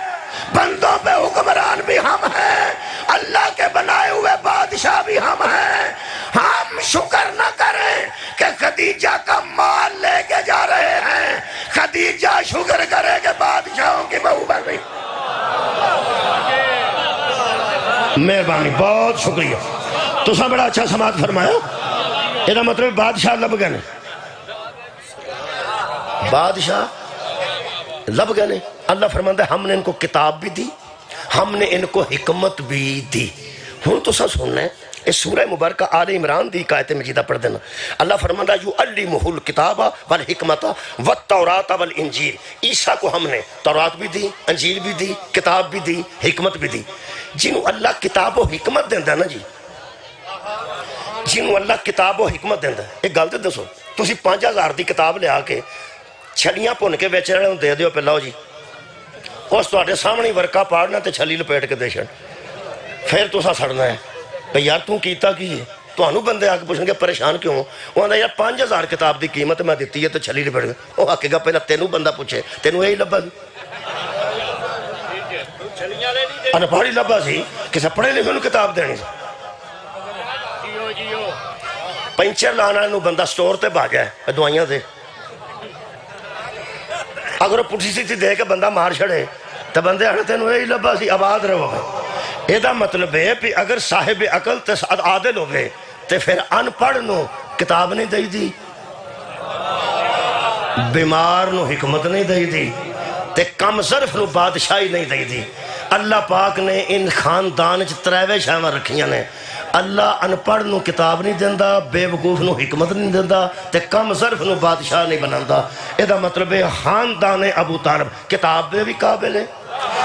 بندوں پہ حکمران بھی ہم ہیں, اللہ کے بنائے ہوئے بادشاہ بھی ہم ہیں. ہم شکر نہ کریں کہ خدیجہ کا مال لے کے جا رہے ہیں, خدیجہ شکر کرے کہ بادشاہوں کی بہو بن رہی. مہربانی, بہت شکریہ. تو سب بڑا اچھا سماعت فرمایا. یہ مطلب بادشاہ لب گئے, بادشاہ لب گئے. اللہ فرماتا ہے ہم نے ان کو کتاب بھی دی, ہم نے ان کو حکمت بھی دی. ہوں تو سا سننا ہے اس سورہ مبارکہ آل عمران دی آیت مجیدہ پڑھ دینا. اللہ فرماتا ہے یعلمہ الکتاب والحکمت والتوراۃ والانجیل. عیسیٰ کو ہم نے تورات بھی دی, انجیل بھی دی, کتاب بھی دی, حکمت بھی دی. جنہوں اللہ کتاب و حکمت دیندہ نا جی, جنہوں اللہ کتاب و حکمت دیندہ ہے. ایک گل تے دسو, تسی 5000 دی کتاب لے آ کے چھلیاں پن کے بیچ رہے ہوں دے دیو پہ لاؤ جی, اس تو آٹے سامنے ورکا پاڑنا تے چھلی لپیٹ کے دے چھڑ, پھر تو سا سڑنا ہے بھئی یار توں کیتا کی ہے. تو انہوں بندے آکے پوچھیں گے پریشان کیوں ہوں, وہ آندھا یار 5000 کتاب دی قیمت میں دیتی ہے تو چھلی لپیٹ گئے. وہ آکے گا پہلا تینوں بندہ پوچھے, تینوں یہی لبا دی انہ پہاڑی لبا سی کسا پڑھے لکھے انہوں کتاب دینی سی. پینچر لانا انہوں بندہ سٹور تے بھا گیا دوائیاں دے, اگر وہ پٹھی سی دے کے بندہ مار چھڑے تو بندے آنے تینوں یہی لبا سی آباد رہو گئے. یہ دا مطلب ہے کہ اگر صاحب عقل تے عادل ہوئے تے پھر ان پڑھ نو کتاب نہیں دائی دی, بیمار نو حکمت نہیں دائی دی, تے کم ظرف نو بادشاہی نہیں دائی دی. اللہ پاک نے ان خاندان چ تریوے شاواں رکھیاں نے. اللہ انپڑھ نو کتاب نہیں دیندہ، بے وقوف نو حکمت نہیں دیندہ، تے کم ظرف نو بادشاہ نہیں بناندہ۔ ایدہ مطلب ہے خاندان ابو طالب کتاب دے بھی قابل ہے،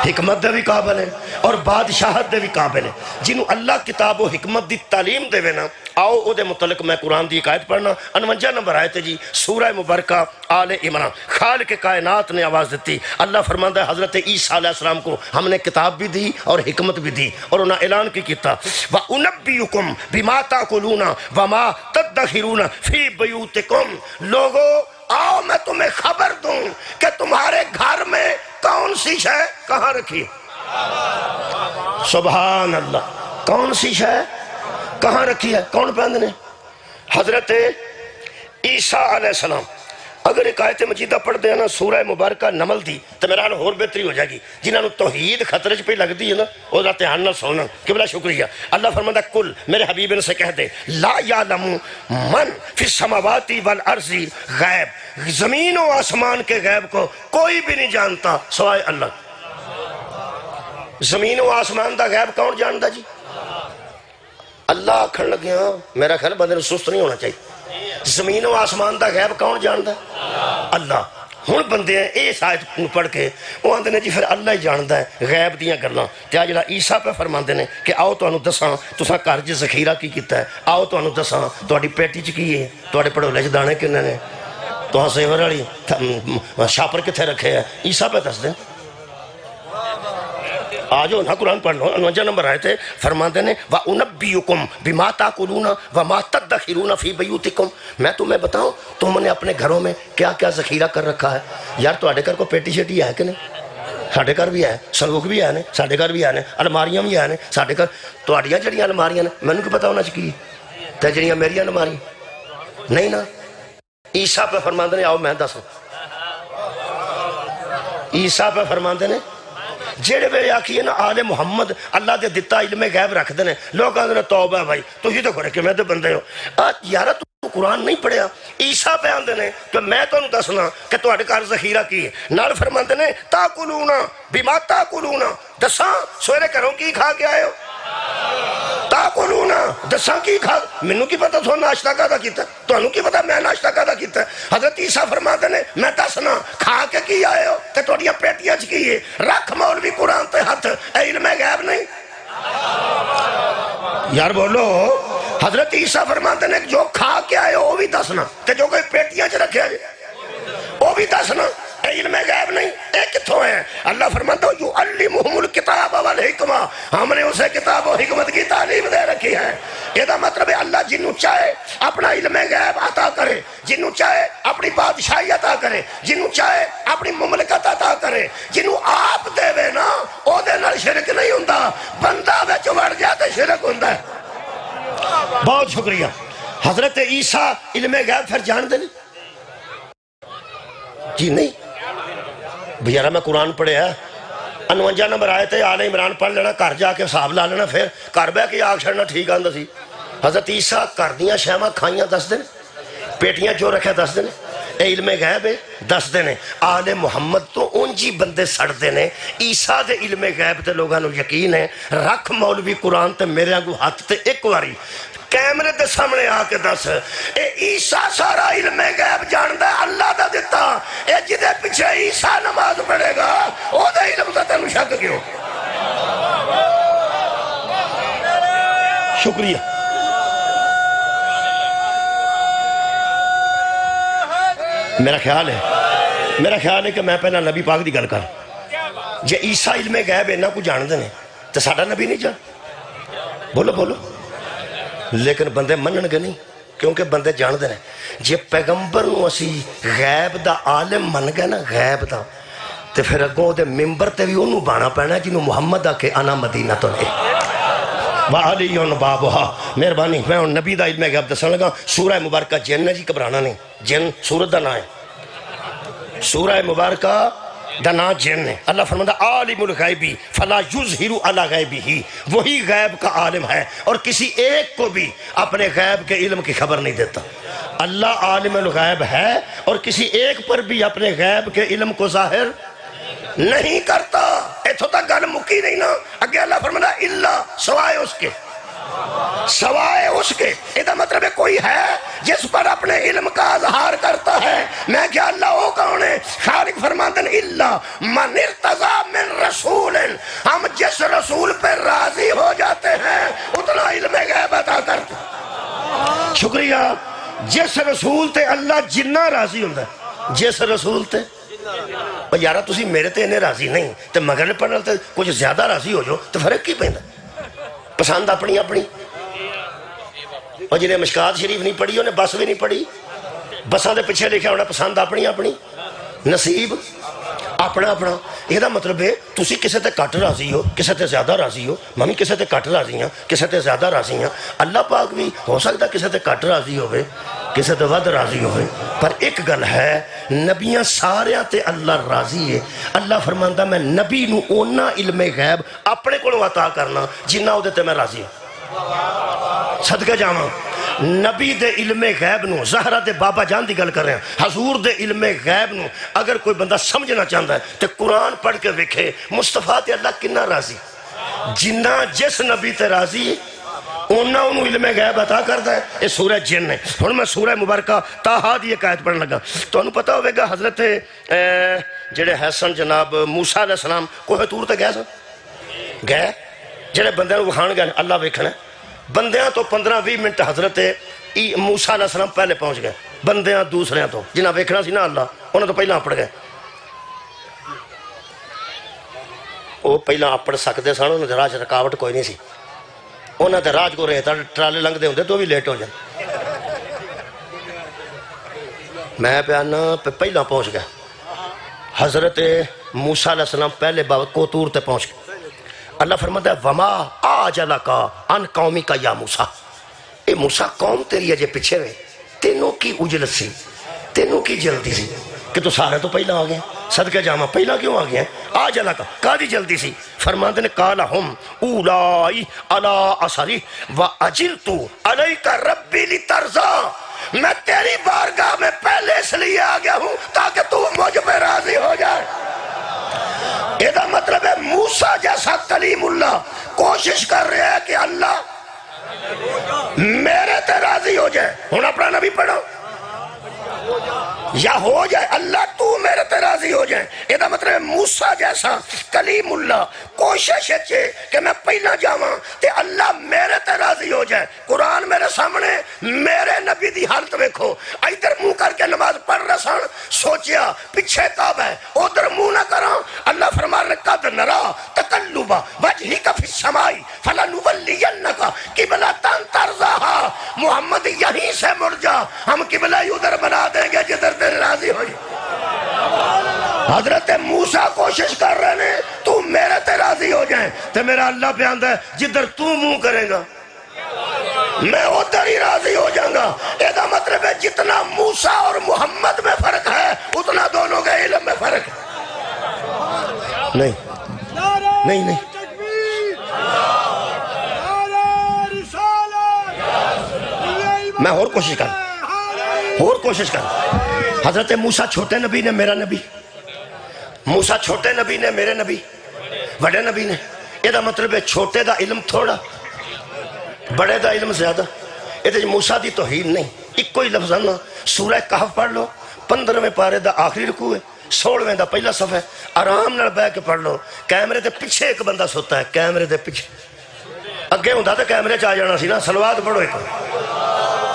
حکمت دے بھی قابل ہے، اور بادشاہت دے بھی قابل ہے۔ جنہوں اللہ کتاب و حکمت دی تعلیم دے وے نا، آؤ او دے متعلق میں قرآن دی آیت پڑھنا۔ 49 نمبر آیت ہے جی، سورہ مبارکہ آل عمران۔ خالق کائنات نے آواز دیتی، اللہ فرماندہ ہے حضرت عیسیٰ علیہ السلام کو ہم نے کتاب بھی دی اور حکمت بھی دی، اور انہاں اعلان کی کیتا وَأُنَبِّئُكُمْ بِمَا تَأْكُلُونَ وَمَا تَدَّخِرُونَ فِي بُيُوتِكُمْ۔ لوگو آؤ میں تمہیں خبر دوں کہ تمہارے گھر میں کون سی شے کہاں رکھی؟ سبحان اللہ، کون سی شے کہاں رکھی ہے؟ کون پہندنے؟ حضرت عیسیٰ علیہ السلام۔ اگر ایک آیت مجیدہ پڑھ دیا نا سورہ مبارکہ نمل دی تو میرا حال اور بہتری ہو جائے گی۔ جنہاں نو توحید خطرج پہ لگ دی ہے نا وہ ذات حال نہ سونا کہ بلا شکریہ۔ اللہ فرماندہ کل میرے حبیب ان سے کہہ دے لا یعلم من فی السماوات والارض غیب، زمین و آسمان کے غیب کو کوئی بھی نہیں جانتا سوائے اللہ۔ زمین و آسمان دا غیب کون جانتا جی؟ اللہ آکھن لگے ہاں میرا خیال بندے نے سست نہیں ہونا چاہیے۔ زمین و آسمان دا غیب کون جانتا ہے؟ اللہ۔ ہن بندے ہیں اے آیت پڑھ کے وہ آندے نے جی پھر اللہ ہی جانتا ہے غیب دیاں گلاں۔ تے جڑا عیسیٰ پہ فرماندے نے کہ آؤ تانوں دساں تساں گھر وچ ذخیرہ کی کیتا ہے، آؤ تانوں دساں تہاڈی پیٹی چ کی ہے، تہاڈے پڑھولے چ دانے کنے نے، تہاں سیور والی شاپر کتھے رکھے ہے، عیسیٰ پہ دس دیں۔ آجو نا قرآن پڑھ لو۔ 49 نمبر آئے تھے فرماندے نے وَأُنَبِّئُكُمْ بِمَا تَأْكُلُونَ وَمَا تَدَّخِرُونَ فِي بَيُوتِكُمْ۔ میں تمہیں بتاؤں تم نے اپنے گھروں میں کیا کیا ذخیرہ کر رکھا ہے۔ یار تو آڈے گھر کو پیٹی شیٹی ہے کہ نہیں؟ ساڑھے گھر بھی ہے، صندوق بھی ہے، ساڑھے گھر بھی ہے، الماریاں بھی ہیں، ساڑھے گھر تو آڈیاں جڑیاں الماریاں نے میں نے کو پتا ہونا چاہیے تے جڑیاں میری الماری نہیں نا۔ عیسیٰ پہ فرماندے نے آؤ میں دسوں، عیسیٰ پہ فرماندے نے جیڑے ویلے آکھیے نا آل محمد اللہ دے دتا علم غیب رکھ دینے، لوگ آدھے توبہ ہے بھائی تو ہی تو کرے کہ میں تو بندے ہو۔ یارہ تو قرآن نہیں پڑھیا، عیسیٰ پہ آندے نے کہ میں تو انہوں دسنا کہ تو اٹھ کر ذخیرہ کی ہے۔ نال فرماندے نے تاکلونا بما تاکلونا، دساں سویرے کروں کی کھا کے آئے ہو؟ تاکلونا دساں کی کھا، منو کی پتا تو ناشتہ کادا کیتا ہے، تو انہوں کی پتا میں ناشتہ کادا کیتا ہے۔ حضرت عیسیٰ فرماتے نے میں دسنا کھا کے کی آئے ہو کہ توڑیاں پیٹیاں چکی ہے، رکھ مولوی قرآن تے ہاتھ، اے علم غیب نہیں۔ یار بولو، حضرت عیسیٰ فرماتے نے جو کھا کے آئے ہو وہ بھی دسنا، تے جو کوئی پیٹیاں چ رکھے آئے وہ بھی دسنا، اے علم غیب نہیں۔ اے کتھوں ہے؟ اللہ فرماتا ہے یعلمہم الکتاب والحکمہ، ہم نے اسے کتاب و حکمت کی تعلیم دے رکھی ہے۔ یہ دا مطلب ہے اللہ جنہوں چاہے اپنا علم غیب عطا کرے، جنہوں چاہے اپنی بادشاہی عطا کرے، جنہوں چاہے اپنی مملکت عطا کرے، جنہوں آپ دے وے نا او دے نال شرک نہیں ہوندہ، بندہ وچ وڑ جاتے شرک ہوندہ ہے۔ بہت شکریہ۔ حضرت عیسیٰ علم غیب پھر جان دے نہیں جی نہیں بیارہ میں قرآن پڑھے ہے 49 نمبر آئے تھے آل عمران پڑھ لینا، گھر جا کے حساب لا لینا، پھر گھر بہ کے آگ چھڑنا ٹھیک آندہ سی۔ حضرت عیسیٰ کر دیاں شیمہ کھائیاں دس دینے، پیٹیاں جو رکھے دس دینے، اے علم غیب ہے دس دینے۔ آل محمد تو انجی بندے سڑ دینے، عیسیٰ دے علم غیب تے لوگاں نو یقین ہے، رکھ مولوی قرآن تے میرے آنگو ہاتھ تے ایک واری کیمرے دے سامنے آ کے دس اے عیسیٰ سارا علم غیب جاندہ ہے اللہ دا دیتا، اے جدے پیچھے عیسیٰ نماز پڑھے گا او دا علم دا تینو شک کیوں؟ شکریہ۔ میرا خیال ہے کہ میں پہلا نبی پاک دی گل کر جے عیسیٰ علم غیب اینا کو جان دینے تو ساڑھا نبی نہیں جان، بولو بولو، لیکن بندے منن گے نہیں کیونکہ بندے جان دینے۔ جے پیغمبر نو اسی غیب دا عالم من گئے نا غیب دا، تو پھر اگوں دے ممبر تے بھی انہوں بانا پینا جنہوں محمد آکے انا مدینہ تو نہیں وَعَلِيٌّ بَابُهَا۔ مہربانی میں ان نبی دا علم غیب دسن لگا۔ سورہ مبارکہ جن نے جی گھبرانا نہیں، جن سورت دا نام ہے، سورہ مبارکہ دا نام جن ہے۔ اللہ فرماتا عالم الغیبی فلا یظہر علی غیبہ، وہی غیب کا عالم ہے اور کسی ایک کو بھی اپنے غیب کے علم کی خبر نہیں دیتا۔ اللہ عالم الغیب ہے اور کسی ایک پر بھی اپنے غیب کے علم کو ظاہر نہیں کرتا۔ ایتھو تک گل مکی نہیں نا، اگے اللہ فرماتا اللہ سوائے اس کے سوائے اس کے، یہ مطلب ہے کوئی ہے جس پر اپنے علم کا اظہار کرتا ہے میں کیا اللہ وہ کون ہے؟ خالق فرماتے ہیں الا من ارتضی من رسول، ہم جس رسول پر راضی ہو جاتے ہیں اتنا علم غیب عطا کرتا ہے۔ شکریہ۔ جس رسول تے اللہ جنہ راضی ہوتا ہے، جس رسول تے یارہ تسی میرے تے انہیں راضی نہیں تے مگر پڑھنے تے کچھ زیادہ راضی ہو جو تو فرق کی پہندا؟ پسند اپنی اپنی۔ اور جنہیں مشکات شریف نہیں پڑھی انہیں بس بھی نہیں پڑھی، بساں دے پیچھے لکھا ہونا پسند اپنی اپنی، نصیب اپنا اپنا۔ یہ مطلب ہے تسی کسے تے کٹ راضی ہو، کسے تے زیادہ راضی ہو، ممی کسے تے کٹ راضی ہیں، کسے تے زیادہ راضی ہیں۔ اللہ پاک بھی ہو سکتا کسے تے کٹ راضی ہوئے، کسے تے ود راضی ہوئے، پر ایک گل ہے نبیاں ساریاں تے اللہ راضی ہے۔ اللہ فرماندا میں نبی نو اونا علم غیب اپنے کو عطا کرنا جنہ او تے میں راضی ہوں۔ صدقہ جاواں نبی دے علم غیب نو، زہرہ دے بابا جان دی گل کر رہے ہیں، حضور دے علم غیب نو اگر کوئی بندہ سمجھنا چاہتا ہے تو قرآن پڑھ کے ویکھے مصطفیٰ تے اللہ کنا راضی، جنہ جس نبی تے راضی انہاں انہوں علم غیب عطا کرتا ہے۔ یہ سورہ جن ہے۔ ہن میں سورہ مبارکہ طٰہٰ دی ایک آیت پڑھن لگا، تو انہوں پتہ ہوئے گا حضرت جڑے حسن جناب موسیٰ علیہ السلام کوہ طور تے گئے سن، گئے جڑے بندے وکھان گئے اللہ ویکھنا، بندیاں تو 15-20 منٹ حضرت موسیٰ علیہ السلام پہلے پہنچ گئے، بندیاں دوسریاں تو جنہاں ویکھنا سی نا اللہ انہوں تو پہلے اپڑ گئے۔ وہ پہلے اپڑ سکتے سن، انہوں نے راج رکاوٹ کوئی نہیں سی، انہوں نے راج کو رہتا ٹرالے لنگ دے ہوندے تو بھی لیٹ ہو جائے۔ میں پیانا پہلے پہنچ گیا، حضرت موسیٰ علیہ السلام پہلے کو طور تے پہنچ گئے۔ اللہ فرماتا ہے وما آجلکا ان قومی کا یا موسیٰ، اے موسیٰ قوم تیری اجے پیچھے ہوئے، تینوں کی اجلت سی، تینوں کی جلدی سی کہ تو سارے تو پہلا آ گئے۔ صدقہ جامع پہلا کیوں آ گئے ہیں؟ آجلکا کادی جلدی سی؟ فرماتے نے قال ہم اولائی علی اثری واجلتو علیک ربی لترضا، میں تیری بارگاہ میں پہلے اس لیے آ گیا ہوں تاکہ تو مجھ پہ راضی ہو جائے۔ یہ مطلب ہے موسیٰ جیسا کلیم اللہ کوشش کر رہے ہیں کہ اللہ میرے تے راضی ہو جائے۔ ہوں اپنا نبی پڑھو یا ہو جائے اللہ تو میرے تے راضی ہو جائے۔ یہ مطلب ہے موسیٰ جیسا کلیم اللہ کوشش ہے کہ میں پہلا جاواں تے اللہ میرے تے راضی ہو جائے۔ قرآن میرے سامنے میرے نبی دی حالت ویکھو، ادھر منہ کر کے نماز پڑھ رہا سن، سوچیا پیچھے کعبہ ہے ادھر منہ نہ کراں۔ اللہ فرما رہے قد نرا تقلب وجہک فی السماء فلنولینک قبلۃ ترضاھا، محمد یہیں سے مڑ جا، ہم قبلہ ادھر بنا دیں گے جدھر دل راضی ہوئی۔ حضرت موسیٰ کوشش کر رہے ہیں تو میرے تے راضی ہو جائیں، تو میرا اللہ پہ آندہ ہے جدھر تو منہ کرے گا میں ادھر ہی راضی ہو جاؤں گا۔ یہ مطلب ہے جتنا موسیٰ اور محمد میں فرق ہے اتنا دونوں کے علم میں فرق ہے۔ نہیں نہیں نہیں میں اور کوشش کر حضرت موسیٰ چھوٹے نبی نے میرا نبی، موسیٰ چھوٹے نبی نے میرے نبی، بڑے نبی نے۔ یہ مطلب ہے چھوٹے دا علم تھوڑا، بڑے دا علم زیادہ۔ یہ موسیٰ دی توہین نہیں، ایک کوئی لفظ آنا۔ سورہ کہف پڑھ لو، 15ویں پارے دا آخری رکوع ہے، 16ویں دا پہلا صفحہ ہے، آرام نال بیٹھ کے پڑھ لو۔ کیمرے دے پیچھے ایک بندہ سوتا ہے، کیمرے دے پیچھے، اگے ہوندا تے کیمرے چ آ جانا سی نا۔ صلوات پڑھو ایک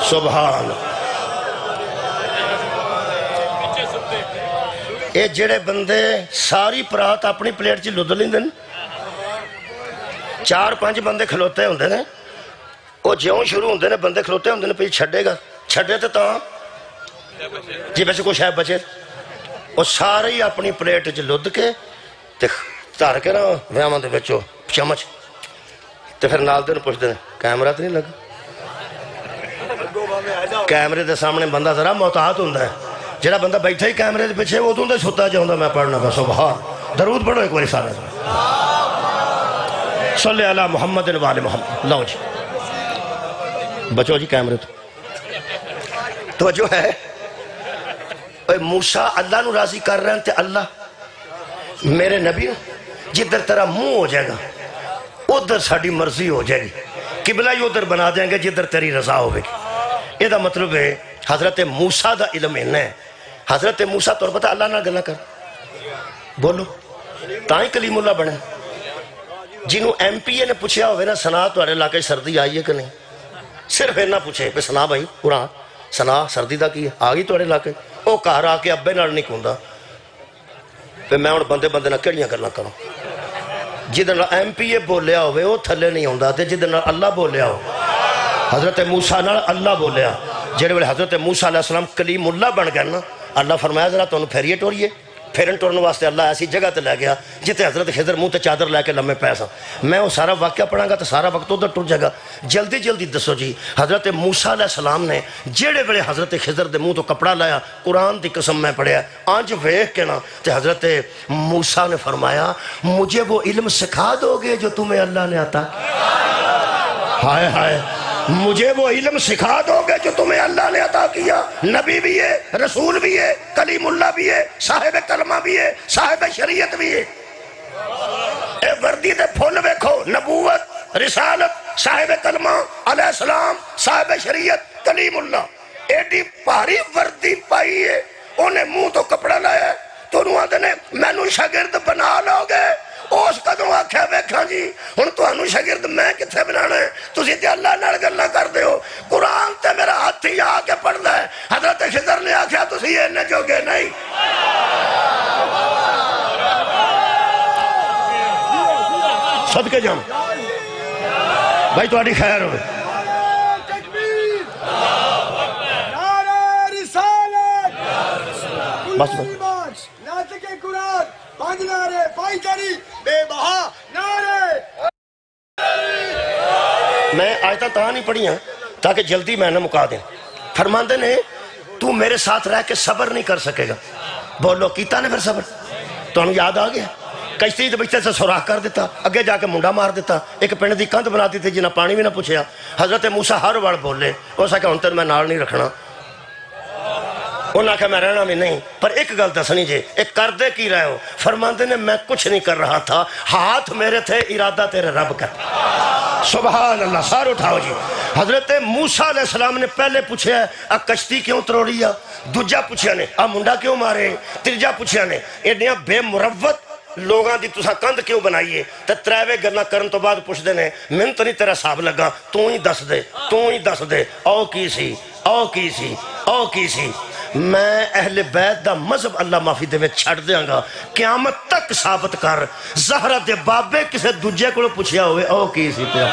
سبحان۔ یہ جڑے بندے ساری پرات اپنی پلیٹ چ لد لیندے نے، 4-5 بندے کھلوتے ہوندے نے، وہ جیوں شروع ہوندے نے بندے کھلوتے ہوندے نے، پھر چھڈے گا، چھڈے تے تاں جی ویسے کوئی شاید بچے، وہ سارے ہی اپنی پلیٹ چ لد کے تے دھر کے نا ویاواں دے وچوں چمچ، تے پھر نال دے نوں پوچھدے نے کیمرہ تے نہیں لگا۔ کیمرے دے سامنے بندہ ذرا محتاط ہوندا ہے، جڑا بندہ بیٹھا ہی کیمرے دے پیچھے وہ تو ستا جاؤں میں پڑھنا پا۔ سبحان۔ درود پڑھو ایک باری سارے صلی علی محمد و آل محمد۔ لو جی بچو جی کیمرے تو جو ہے موسیٰ اللہ نو راضی کر رہے ہیں تے اللہ میرے نبی جدھر تیرا منہ ہو جائے گا ادھر ساڑی مرضی ہو جائے گی۔ قبلہ ہی ادھر بنا دیں گے جدھر تیری رضا ہوگی. یہ دا مطلب ہے حضرت موسیٰ دا علم ہے. حضرت موسیٰ تو پتہ اللہ نہ گلا کر بولو تائیں کلیم اللہ بنے. جنہوں ایم پی اے نے پوچھا ہوئے نا سنا تو علاقے سردی آئی ہے کہ نہیں, صرف اینا پوچھے پہ سنا بھائی قرآن سنا سردی دا کی ہے آ گئی تو علاقے وہ کہا آ کے ابے نال نہیں کھوندا پہ میں ہوں بندے بندے نہ کیڑیاں کرنا کروں. جدن ایم پی اے بولیا ہوئے وہ تھلے نہیں ہوندا تے جدن اللہ بولیا ہو حضرت موسیٰ نال اللہ بولیا جڑے ویلے حضرت موسیٰ علیہ السلام کلیم اللہ بن گئے نا اللہ فرمایا ذرا تانوں پھیریے ٹوریے پھیرن ٹورن واسطے اللہ ایسی جگہ تے لے گیا جتے حضرت خضر منہ تے چادر لے کے لمے پے سا. میں وہ سارا واقعہ پڑھاں گا تو سارا وقت ادھر ٹر جائے گا. جلدی جلدی دسو جی حضرت موسیٰ علیہ السلام نے جڑے ویلے حضرت خضر دے منہ تو کپڑا لایا قرآن دی قسم میں پڑھیا آنج ویکھ کے نا تے حضرت موسیٰ نے فرمایا مجھے وہ علم سکھا دو گے جو تمہیں اللہ نے عطا کیا. ہائے ہائے مجھے وہ علم سکھا دو گے جو تمہیں اللہ نے عطا کیا. نبی بھی ہے رسول بھی ہے کلیم اللہ بھی ہے صاحب کلمہ بھی ہے صاحب شریعت بھی ہے. اے وردی دے پھول ویکھو نبوت رسالت صاحب کلمہ علیہ السلام صاحب شریعت کلیم اللہ ایڈی پاری وردی پائی ہے. انہیں منہ تو کپڑا لایا ہے تو انہوں آدھے نے میں نو شاگرد بنا لو گے. اس قدم آکھیا ویکھاں جی ہن تانوں شاگرد میں کتھے بنانا ہے تسی تے اللہ نال گلاں کردے ہو. قرآن تے میرا ہاتھ ہی آ کے پڑھدا ہے. حضرت خضر نے آکھیا تسی اینے جوگے نہیں. صدقے جام بھائی تہاڈی خیر ہوے. بس پانچ نعرے پانچ تری بے بہا نعرے. میں آیتاں تاں نہیں پڑھی ہیں تاکہ جلدی میں نہ مکا دیں. فرماندے نے تو میرے ساتھ رہ کے صبر نہیں کر سکے گا. بولو کیتا نے پھر صبر تو انہوں یاد آ گیا. کشتی دے بچے سے سوراخ کر دیتا اگے جا کے منڈا مار دیتا ایک پنڈ دی کندھ بنا دیتی جنہ پانی بھی نہ پوچھیا. حضرت موسیٰ ہر وڑ بولے اس کہ ہن تین میں نال نہیں رکھنا. انہوں نے کہا میں رہنا بھی نہیں پر ایک گل دسنی جے ایک کر دے کی رہے ہو. فرماندے نے میں کچھ نہیں کر رہا تھا ہاتھ میرے تھے ارادہ تیرے رب کا. سبحان اللہ سار اٹھاؤ جی. حضرت موسیٰ علیہ السلام نے پہلے پوچھا ہے کشتی کیوں تروڑی ہے دوجا پوچھیا نے منڈا کیوں مارے تیجا پوچھیا نے ایڈیاں بے مروت لوگاں دی تساں کند کیوں بنائیے تے تریوے گلاں کرن تو بعد پوچھ دے نے من تو نہیں تیرا حساب لگا تو ہی دس دے او کی سی او کی سی او کی سی. میں اہل بیت دا مذہب اللہ معافی دے میں چھڑ دیاں گا قیامت تک ثابت کر زہرہ دے بابے کسے دوجے کو پوچھیا ہوئے او کی سی پیا.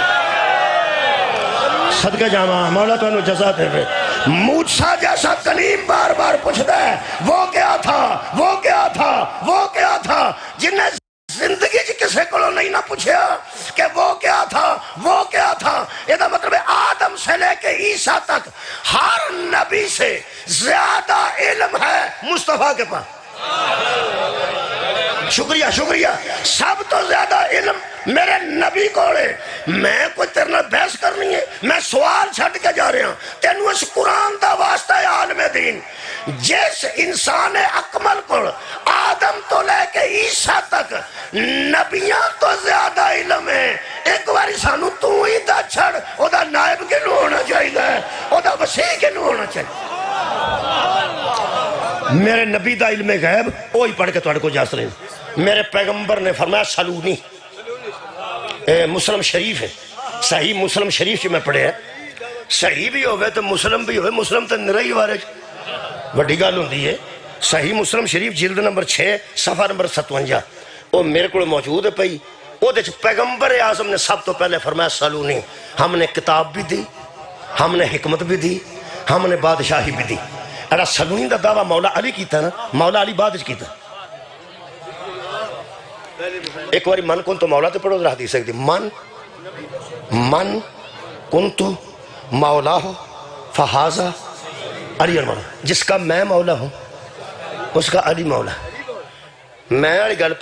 صدقہ جامعہ مولا تو انہوں جزا دے ہوئے. موسیٰ جیسا کلیم بار بار پوچھ دے وہ کیا تھا وہ کیا تھا وہ کیا تھا جنہیں زندگی جی کسے کو نہیں نہ پوچھیا کہ وہ کیا تھا وہ کیا تھا. یہ دا مطلب ہے آدم سے لے کے عیسیٰ تک ہر نبی سے زیادہ علم ہے مصطفیٰ کے پاس. شکریہ شکریہ. سب تو زیادہ علم میرے نبی کو ہے. میں کوئی تیرے نال بحث کرنی ہے میں سوال چھٹ کے جا رہا ہوں تینوں اس قرآن دا واسطہ ہے عالم دین. جس انسان اکمل کو آدم تو لے کے عیسیٰ تک نبیاں تو زیادہ علم ہے. ایک باری سانو تو ہی دا چھڑ او دا نائب کنوں ہونا چاہیے او دا وسیع کنوں ہونا چاہیے. میرے نبی دا علم غیب وہی پڑھ کے تھوڑے کو جاس رہے ہیں. میرے پیغمبر نے فرمایا سلونی مسلم شریف ہے صحیح مسلم شریف میں پڑھے ہے صحیح بھی ہوئے تو مسلم بھی ہوئے مسلم تو نرائی وارج بڑی گال ہوندی ہے. صحیح مسلم شریف جلد نمبر 6 صفحہ نمبر 57 وہ میرے کو موجود ہے پئی. وہ دے پیغمبر اعظم نے سب تو پہلے فرمایا سلونی. ہم نے کتاب بھی دی ہم نے حکمت بھی دی ہم نے بادشاہی بھی دی. اڑا سلونی دا دعویٰ مولا علی کیتا نا مولا علی بعد کیتا. ایک باری من کن تو مولا تے پڑھو ذرا حدیث سکتی من کن تو مولا ہو فہازہ علی مولا. جس کا میں مولا ہوں اس کا علی مولا. میں والی گل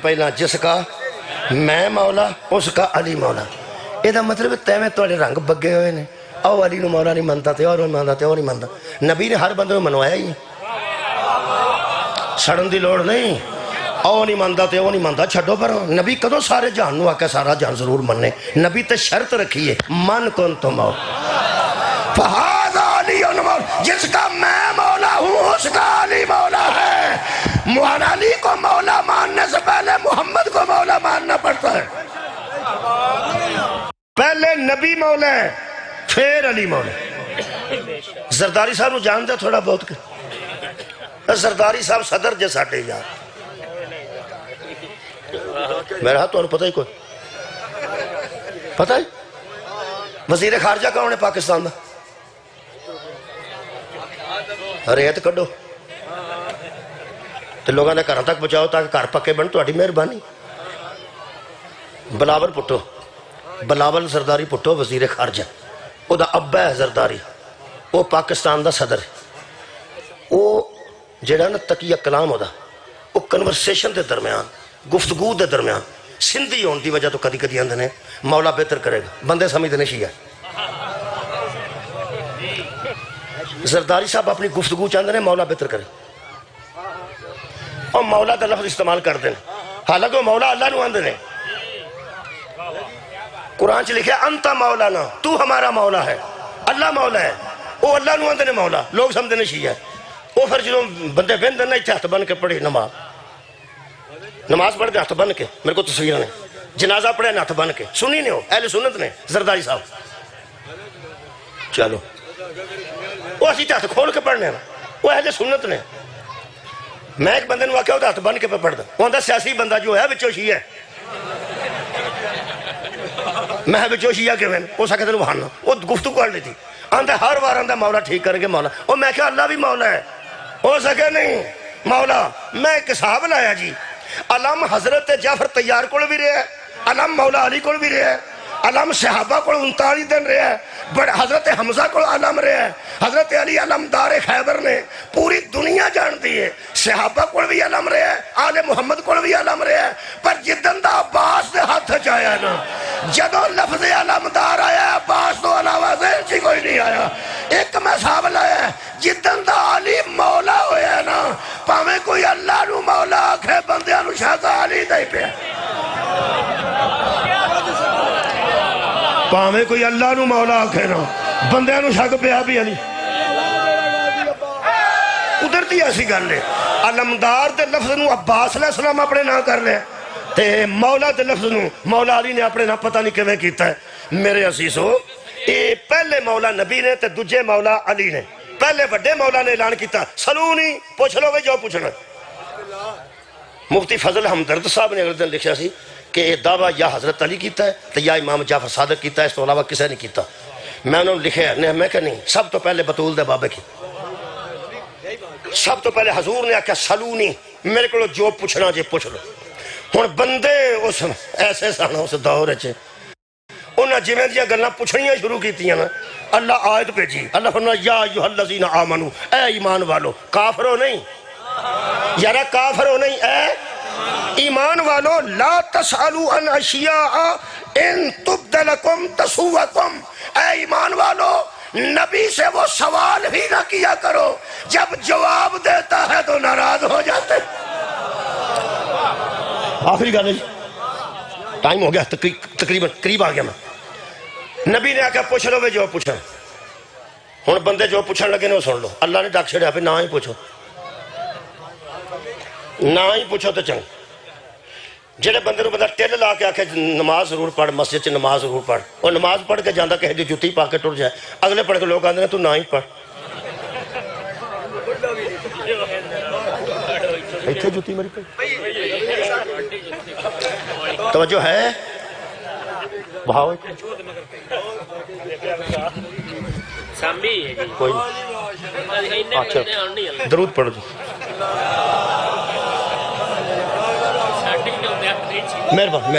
پہلا جس کا میں مولا اس کا علی مولا. یہ دا مطلب تیویں تھوڑے رنگ بگے ہوئے نے او علی نو مولا نہیں منتا تے اور منتا تے اور نہیں منتا. نبی نے ہر بندے کو منوایا ہی سڑن دی لوڑ نہیں. او نہیں مانتا تے او نہیں مانتا چھڈو پر نبی کدو سارے جہان نو آکے سارا جہان ضرور مننے نبی تے شرط رکھی ہے من کن تو مولا فہذا علی مولا جس کا میں مولا ہوں اس کا علی مولا ہے مولانا علی کو مولا ماننے سے پہلے محمد کو مولا ماننا پڑتا ہے پہلے نبی مولا ہے پھر علی مولا زرداری صاحب نو جان دے تھوڑا بہت کہ زرداری صاحب صدر جے ساٹے یار میرا ہاتھ تو انہوں پتہ ہی کوئی پتہ ہی وزیر خارجہ کون ہے پاکستان دا ریت کڈو تو لوگوں نے گھر تک بچاؤ تاکہ گھر پکے بن تہاڈی مہربانی بلاول پٹو بلاول زرداری پٹو وزیر خارجہ او دا ابا ہے زرداری وہ پاکستان دا صدر ہے وہ جڑا نا تقیہ کلام ہو دا وہ کنورسیشن دے درمیان گفتگو دے درمیان سندھی ہون دی وجہ تو کدی کدی اندھے نے مولا بہتر کرے گا بندے سمجھتے نہیں شیعہ زرداری صاحب اپنی گفتگو چاہتے ہیں مولا بہتر کرے اور مولا دا لفظ استعمال کر دیں حالانکہ وہ مولا اللہ نو اندھے نے قرآن چ لکھا انتا مولانا تو ہمارا مولا ہے اللہ مولا ہے وہ اللہ نو اندھے نے مولا لوگ سمجھتے نہیں شیعہ وہ پھر جنہوں بندے بین دن نہیں ہاتھ بن کے پڑھی نماز پڑھ دے ہاتھ بن کے میرے کو تصویر نے جنازہ پڑھے ہاتھ بن کے سنی نہیں ہو اہل سنت نے زرداری صاحب چلو وہ اسی ہاتھ کھول کے پڑھنے وہ اہل سنت نے میں ایک بندے نے واقعہ ہوتا ہاتھ بن کے پہ پڑھ دا وہ اندر سیاسی بندہ جو ہے بچو شیعہ میں بچو شیعہ کے وین وہ سکتے ہیں وہاں وہ گفتگو کر لی تھی آندھے ہر بار آندھے مولا ٹھیک کریں گے مولا وہ میں کہا اللہ بھی مولا ہے ہو سکے نہیں مولا میں ایک صحاب لایا جی علم حضرت جعفر تیار کو بھی رہے ہیں علم مولا علی کو بھی رہے ہیں علم صحابہ کو 39 دن رہے ہیں بڑے حضرت حمزہ کو علم رہے ہیں حضرت علی علمدار خیبر نے پوری دنیا جان دی ہے صحابہ کو بھی علم رہے ہیں آل محمد کو بھی علم رہے ہیں پر جدن دا عباس دے ہاتھ چایا نا جدو لفظ علمدار آیا عباس تو علاوہ ذہن چی کوئی نہیں آیا ایک میں صاحب لایا جدن دا علی مولا ہویا نا پاویں کوئی اللہ نو مولا آکھے بندیاں نو شاہد علی دائی پہ پاویں کوئی اللہ نو مولا آکھے نا بندیاں نو شاہد پہ بھی علی ادھر دی ایسی گل ہے علمدار دے لفظ نو عباس علیہ السلام اپنے نہ کر لیں تے مولا دے لفظ نو مولا علی نے اپنے نہ پتہ نہیں کیویں کیتا ہے میرے عزیزو اے پہلے مولا نبی نے تے دوجے مولا علی نے پہلے بڑے مولا نے اعلان کیتا سلونی پوچھ لو گے جو پوچھنا مفتی فضل ہمدرد صاحب نے اگلے دن لکھا سی کہ یہ دعویٰ یا حضرت علی کیتا ہے تو یا امام جعفر صادق کیتا ہے اس تو علاوہ کسے نہیں کیتا میں انہوں نے لکھے ہیں میں کہ نہیں سب تو پہلے بطول دے بابے کی سب تو پہلے حضور نے آکھا سلونی میرے کو جو پوچھنا جے پوچھ لو ہن بندے اس ایسے سانا اس دور چھے انہاں جویں دیاں گلاں پوچھنیاں شروع کیتیاں نا اللہ آیت بھیجی اللہ فرمایا یا ایھا الذین آمنو اے ایمان والو کافرو نہیں یارا کافرو نہیں اے ایمان والو لا تسألوا عن اشیاء ان تبد لکم تسوکم اے ایمان والو نبی سے وہ سوال ہی نہ کیا کرو جب جواب دیتا ہے تو ناراض ہو جاتے آخری گانے ٹائم ہو گیا تقریباً قریب آ گیا میں نبی نے آکھا پوچھ لو جو پوچھا ہن بندے جو پوچھن لگے نے وہ سن لو اللہ نے ڈاک چھڑیا پہ نہ ہی پوچھو نہ ہی پوچھو تو چنگ جڑے بندے نو بندہ ٹل لا کے آکھے نماز ضرور پڑھ مسجد چ نماز ضرور پڑھ اور نماز پڑھ کے جاندا کہے دی جُتی پا کے ٹر جائے اگلے پڑھ کے لوگ آندے نے تو نہ ہی پڑھ ایتھے جُتی میری پہ توجہ ہے بہاؤ کوئی اچھا درود پڑھ دو مہربان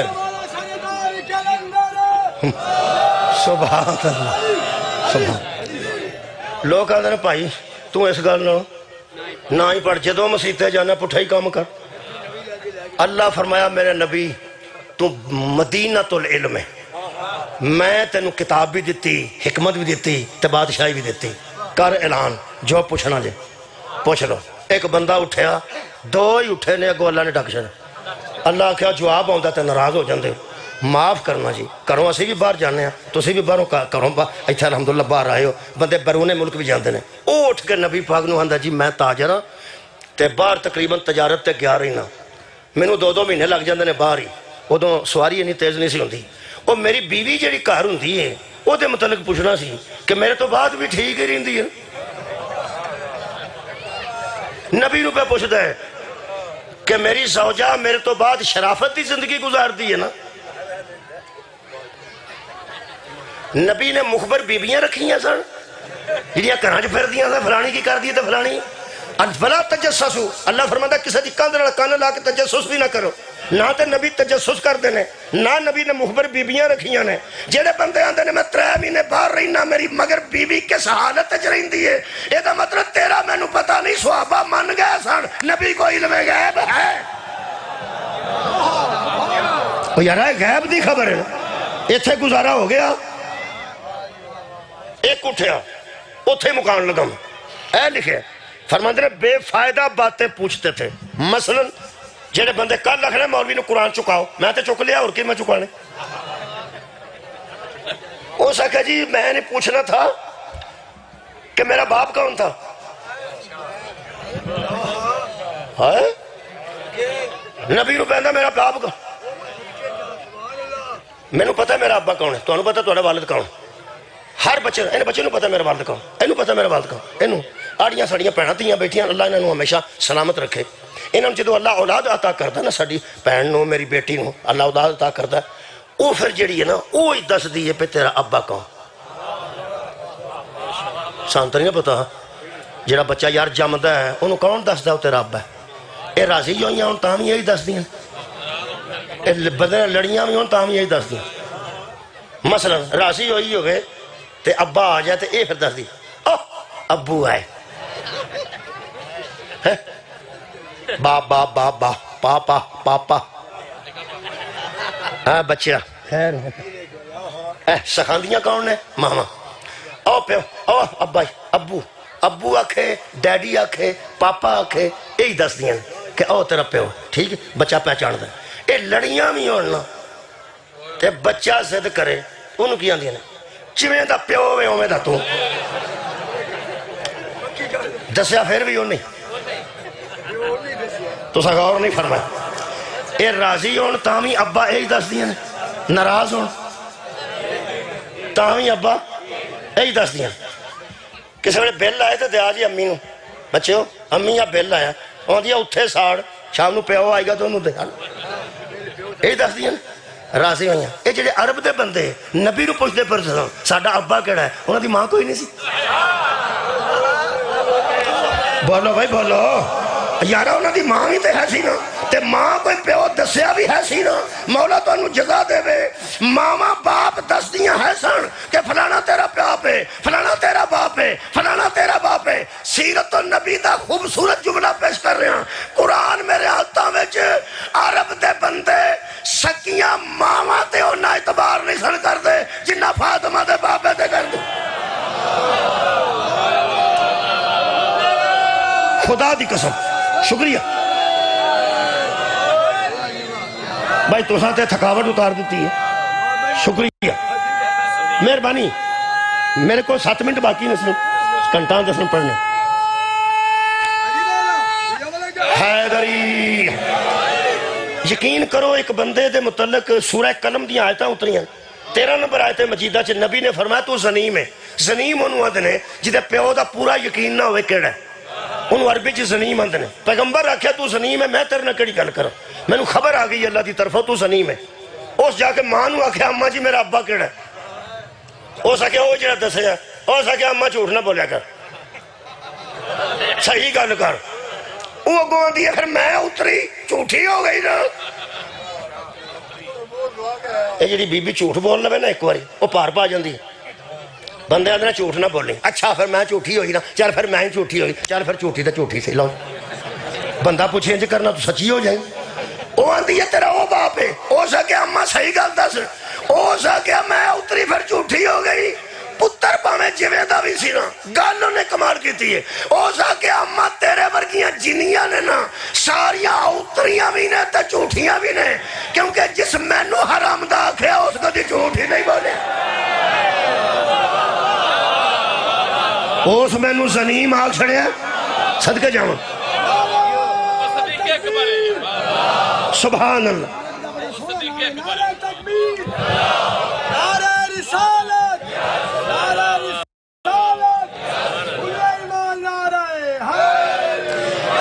سبحان اللہ سبحان لوگ آدھے نا بھائی تو اس گل نہ ہی پڑھ جدو مسیطے جانا پٹھا ہی کام کر اللہ فرمایا میرے نبی تو مدینۃ العلم ہے میں تینوں کتاب بھی دیتی حکمت بھی دیتی تے بادشاہی بھی دیتی کر اعلان جو پوچھنا جے پوچھ لو ایک بندہ اٹھیا دو ہی اٹھے نے اگو اللہ نے ڈک چھڑا اللہ کیا جواب آتا تے ناراض ہو جاندے معاف کرنا جی کروں اسی بھی باہر جانے ہیں تسی بھی باہروں کروں ایتھے الحمدللہ باہر آئے ہو بندے بیرون ملک بھی جاندے نے او اٹھ کے نبی پاک نو آندا جی میں تاجر ہاں تے باہر تقریباً تجارت تے گیا رہنا مینوں 2 مہینے لگ جاندے نے باہر ہی ادوں سواری اتنی تیز نہیں سی ہوندی او میری بیوی جڑی گھر ہوندی ہے او دے متعلق پوچھنا سی کہ میرے تو بعد بھی ٹھیک ہی رہندی ہے نبی نو پہ پوچھدا ہے کہ میری زوجہ میرے تو بعد شرافت دی زندگی گزار دی ہے نا نبی نے مخبر بیبیاں رکھی ہیں سن جڑیاں گھراں وچ پھر دیاں فلانی کی کر دی تے فلانی فلا تجسسو اللہ فرماتا کسی دی کندھ نال کان لا کے تجسس بھی نہ کرو نہ تے نبی تجسس کرتے ہیں نہ نبی نے مخبر بیبیاں رکھیاں نے جڑے بندے آندے نے میں 3 مہینے باہر رہنا میری مگر بیوی کس حالت وچ رہندی ہے اے دا مطلب تیرا مینوں پتہ نہیں صحابہ من گئے سن نبی کو علم غیب ہے او یار غیب دی خبر ہے ایتھے گزارا ہو گیا ایک اٹھیا اتھے مکان لگا اے لکھے فرماندے نے بے فائدہ باتیں پوچھتے تھے مثلا جڑے بندے کل لکھنے مولوی نے قرآن چکاؤ میں تے چک لیا اور کی میں چکانے وہ سکھا جی میں نے پوچھنا تھا کہ میرا باپ کون تھا نبی نو پہندا میرا باپ کا میں نو پتہ ہے میرا ابا کون ہے تو انہوں پتہ توڑا والد کون ہر بچے انہیں بچے نو پتہ میرا والد کون انہوں پتہ میرا والد کون انہوں آڑیاں ساڑیاں پہنا تیاں بیٹھیاں اللہ انہوں ہمیشہ سلامت رکھے انہوں جدو اللہ اولاد عطا کرتا نا ساڑی پہن نو میری بیٹی نو اللہ اولاد عطا کرتا وہ پھر جڑی ہے نا وہ ہی دس دیئے پہ تیرا ابا کون سانتا نہیں پتا جڑا بچہ یار جمدہ ہے انہوں کون دس دا تیرا ابا ہے اے راضی جو ہوں تاہم یہی دس دیا اے بدن لڑیاں بھی ہوں تاہم یہی دس دیا مثلا راضی ہوئی ہوئے تے ابا آ جائے تے اے پھر دس دیا ابو آئے بابا بابا پاپا پاپا ہاں بچہ خیر سکھاندیاں کون نے ماما او پیو او ابائی ابو ابو آکھے ڈیڈی آکھے پاپا آکھے یہی دس دیاں کہ او تیرا پیو ٹھیک ہے بچہ پہچان دے اے لڑیاں بھی ہونا تے بچہ زد کرے انہوں کی آندیاں نے چویں دا پیو میں ہوئے دا تو دسیا پھر بھی ہو نہیں تو سا غور نہیں فرمائے اے راضی ہون تامی ابا ایک دس دیاں ناراض ہون تامی ابا ایک دس دیاں کسی بڑے بیل آئے تھے دیا جی امی نو بچے ہو امی یا بیل آیا وہاں دیا اتھے ساڑ شام نو پیو آئے گا تو انہوں دے ایک دس دیاں راضی ہوئیاں اے جڑے عرب دے بندے نبی نو پوچھ دے پر ساڑا ابا کیڑا ہے انہوں دی ماں کوئی نہیں سی بولو بھائی بولو یارہ انہوں دی ماں ہی تے ہے سی نا تے ماں کوئی پیو دسیا بھی ہے سی نا مولا تو انہوں جزا دے وے ماما باپ دس دیاں ہے سن کہ فلانا تیرا باپ ہے فلانا تیرا باپ ہے فلانا تیرا باپ ہے سیرت النبی دا خوبصورت جملہ پیش کر رہے ہیں قرآن میرے ہاتھوں میں عرب دے بندے سکیاں ماما تے ہونا اعتبار نہیں سن کر دے جنہ فاطمہ دے باپے تے کر دے خدا دی قسم شکریہ بھائی تو ساتھ تھکاوٹ اتار دیتی ہے شکریہ مہربانی میرے کو 7 منٹ باقی نے صرف کنٹان دسن پڑھنے حیدری یقین کرو ایک بندے دے متعلق سورہ قلم دی آیتاں اتری ہیں 13 نمبر آیت مجیدہ چھ نبی نے فرمایا تو زنیم ہے زنیم انہوں آدھنے جدے پیو دا پورا یقین نہ ہوئے کیڑا ہے انہوں عربی چھ زنیم آدھنے پیغمبر رکھیا تو زنیم ہے میں تیرے نہ کڑی گل کروں میں نے خبر آگئی اللہ دی طرف تو زنیم ہے اس جا کے ماں نو آکھیا اماں جی میرا ابا کیڑا ہے اس آکھیا وہ جڑا دسے ہے اس آکھیا اماں جھوٹ نہ بولیا کر صحیح گل کر وہ گوان دیا پھر میں اتری جھوٹی ہو گئی نا یہ جڑی بی بی جھوٹ بول لے نا ایک باری وہ پار پا جاندی ہے بندے آدھنا جھوٹ نہ بولیں اچھا پھر میں جھوٹی ہوئی نا چل پھر میں جھوٹی ہوئی چل پھر جھوٹی تو جھوٹی سے لاؤ بندہ پوچھے انج کرنا تو سچی ہو جائیں وہ آندھی ہے تیرا وہ باپ ہے ہو سکے اماں صحیح گل دس ہو سکے میں اتری پھر جھوٹی ہو گئی پتر پاویں جویں دا بھی سی نا گل انہیں کمال کیتی ہے او سا کہ اما تیرے ورگیاں جنیاں نے نا ساریاں اوتریاں بھی نے تے جھوٹیاں بھی نے کیونکہ جس مینوں حرام دا آکھیا اس کدی جھوٹ ہی نہیں بولے اس مینوں زنیم آکھ چھڑیا صدقے جاؤں سبحان اللہ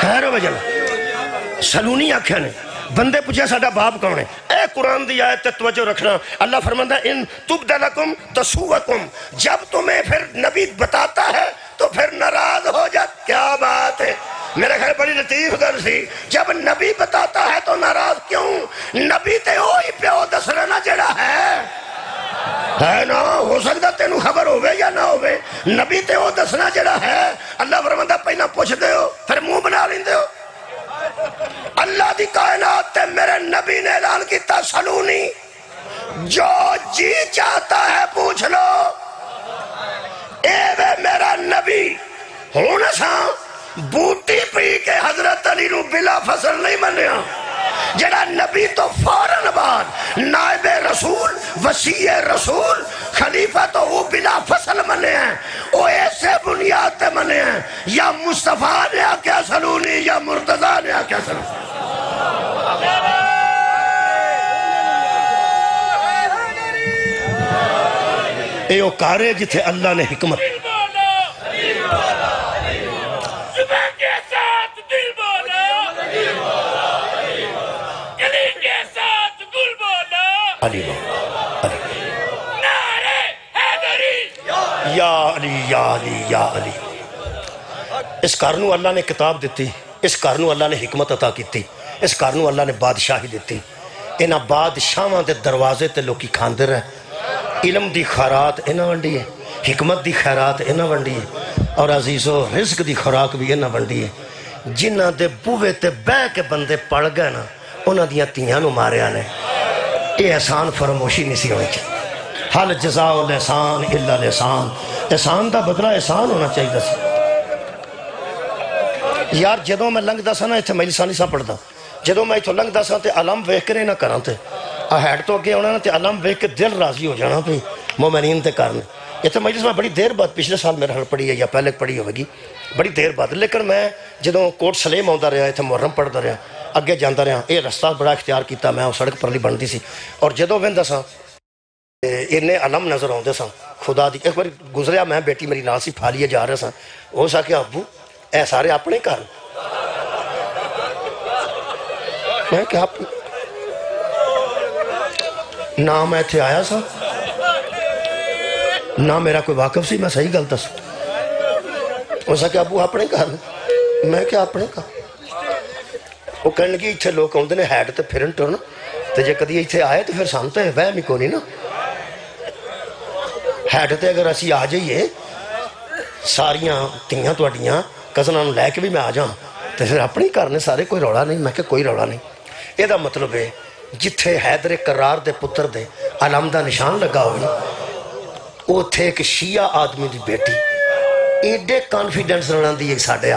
خیر و جل سلونی آکھیا نے بندے پوچھا ساڈا باپ کون ہے اے قرآن دی آیت تے توجہ رکھنا اللہ فرماتا ہے ان تبدلکم تسوکم جب تمہیں پھر نبی بتاتا ہے تو پھر ناراض ہو جا کیا بات ہے میرے خیال بڑی لطیف گل سی جب نبی بتاتا ہے تو ناراض کیوں نبی تے وہی پیو دس رہنا جڑا ہے نا ہو سکتا تینوں خبر ہوئے یا نہ ہوئے نبی تے وہ دسنا جڑا ہے اللہ فرماتا پہنا پوچھ دے ہو پھر منہ بنا لیندے ہو اللہ دی کائنات تے میرے نبی نے اعلان کیتا سلونی جو جی چاہتا ہے پوچھ لو اے وے میرا نبی ہوں ساں بوٹی پی کے حضرت علی نو بلا فصل نہیں منیا جڑا نبی تو فوراً بعد نائب رسول وسیع رسول خلیفہ تو وہ بلا فصل منے ہیں وہ ایسے بنیاد تے منے ہیں یا مصطفیٰ نے آکیا سلونی یا مرتضیٰ نے آکیا سلونی اے او کارے جتھے اللہ نے حکمت علی یا علی یا علی یا علی اس کارنو اللہ نے کتاب دیتی اس کارنو اللہ نے حکمت عطا کیتی اس کارنو اللہ نے بادشاہی دیتی انہاں بادشاہاں دے دروازے تے لوکی کھاندے رہے علم دی خیرات انہاں ونڈی ہے حکمت دی خیرات انہاں ونڈی ہے اور عزیزو رزق دی خوراک بھی انہاں ونڈی ہے جنہاں دے بوے تے بے کے بندے پڑ گئے نا انہاں دیاں تیاں نو ماریا نے اے احسان فرموشی نہیں سی ہوئی حل جزاء الاحسان الا الاحسان احسان دا بدلہ احسان ہونا چاہیے سی یار جدوں میں لنگ دا سا نا اتھے مجلسانی سا پڑھدا جدوں میں اتھو لنگ دا سا تے علم ویکھ کرے نہ کراں تے ہیڈ تو اگے ہونا نا تے علم ویکھ کے دل راضی ہو جانا پہ مومنین تے کرنے اتھے مجلس میں بڑی دیر بعد پچھلے سال میرے حل پڑھی ہے یا پہلے پڑھی ہوگی بڑی دیر بعد لیکن میں جدوں کوٹ سلیم آندا رہا اتھے محرم پڑھدا رہا اگے جاندا رہا یہ رستہ بڑا اختیار کیتا میں سڑک پرلی بنتی سی اور جدوں ویندا سا انہیں علم نظر آتے سا خدا دی ایک بار گزریا میں بیٹی میری نال سی پھالیے جا رہا سا وہ سا کہ ابو اے سارے اپنے گھر میں کہ آپ نہ میں تھے آیا سا نہ میرا کوئی واقف سی میں صحیح گل دس وہ سا کہ ابو اپنے گھر میں کہ اپنے گھر وہ کہنے لگی اتھے لوگ آتے ہیں ہیڈ تے پھرن ٹرن تے جے کدی اتھے آئے تو پھر سانتے ہیں وہم ہی کو نہیں نا ہیڈ تے اگر اسی آ جائیے ساریاں تیاں تواڈیاں کزناں لے کے بھی میں آ جاؤں تو پھر اپنی کرنے سارے کوئی روڑا نہیں میں کہ کوئی روڑا نہیں یہ دا مطلب ہے جتھے حیدر کرار دے پتر دے علم دا نشان لگا ہوئی وہ تھے ایک شیعہ آدمی دی بیٹی ایڈے کانفیڈنس رہنا دی ساڑھے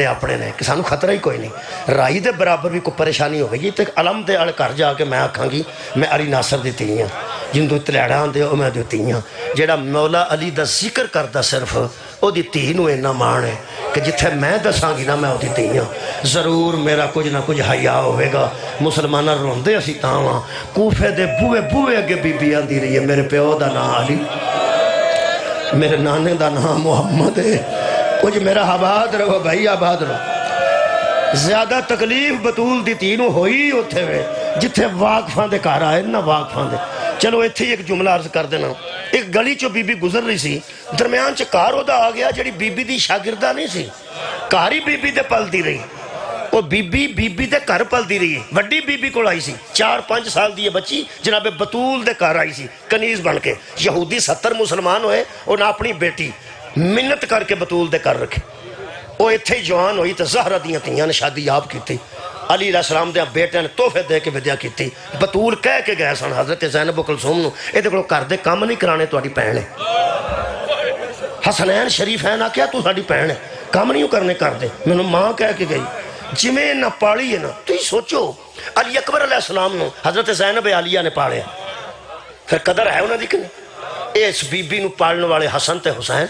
اپنے نے کہ سانو خطرہ ہی کوئی نہیں رائی دے برابر بھی کوئی پریشانی ہو گئی تو علم دے اڑ کر جا کے میں آکھاں گی میں علی ناصر دی تیاں جن تو اتلیڑاں دے او میں دی تیاں جیڑا مولا علی دا ذکر کردہ صرف او دی تی نو اینا مان ہے کہ جتھے میں دساں گی نا میں او دی تیاں ضرور میرا کچھ نہ کچھ حیا ہوئے گا مسلمانہ روندے اسی تاواں کوفے دے بوئے اگے بی بی آندی رہی ہے میرے پیو دا نا علی میرے نانے دا نام محمد ہے کچھ میرا آباد رہو بھائی آباد رہو زیادہ تکلیف بطول دی تینوں ہوئی ہوتے ہوئے جتھے واقفان دے کار آئے نا واقفان دے چلو ایتھے ایک جملہ عرض کر دینا ایک گلی چو بی بی گزر رہی سی درمیان چے کار ہوتا آ گیا جڑی بی بی دی شاگردہ نہیں سی کاری بی بی دے پل دی رہی وہ بی بی دے کار پل دی رہی وڈی بی بی کو آئی سی 4-5 سال دی بچی جناب بطول دے کار آئی سی کنیز بن کے یہودی 70 مسلمان ہوئے اور نہ اپنی بیٹی منت کر کے بطول دے کر رکھے وہ اتھے ہی جوان ہوئی تو زہرہ دیاں تیاں نے شادی آپ کی تھی علی علیہ السلام دیا بیٹے نے تحفے دے کے ودیا کی تھی بطول کہہ کے گئے سن حضرت زینب و کلثوم نو اے دے کلو کر دے کام نہیں کرانے تو آڑی پہنے حسنین شریف ہے نا کیا تو ساڑی پہنے کام نہیں کرنے کر دے میں نے ماں کہہ کے گئی جمیں نہ پاڑی ہے نا تو ہی سوچو علی اکبر علیہ السلام نو حضرت زینب عالیہ نے پاڑے پھر قدر ہے انہیں دیکھنے اس بی بی نو پاڑنے والے حسن تے حسین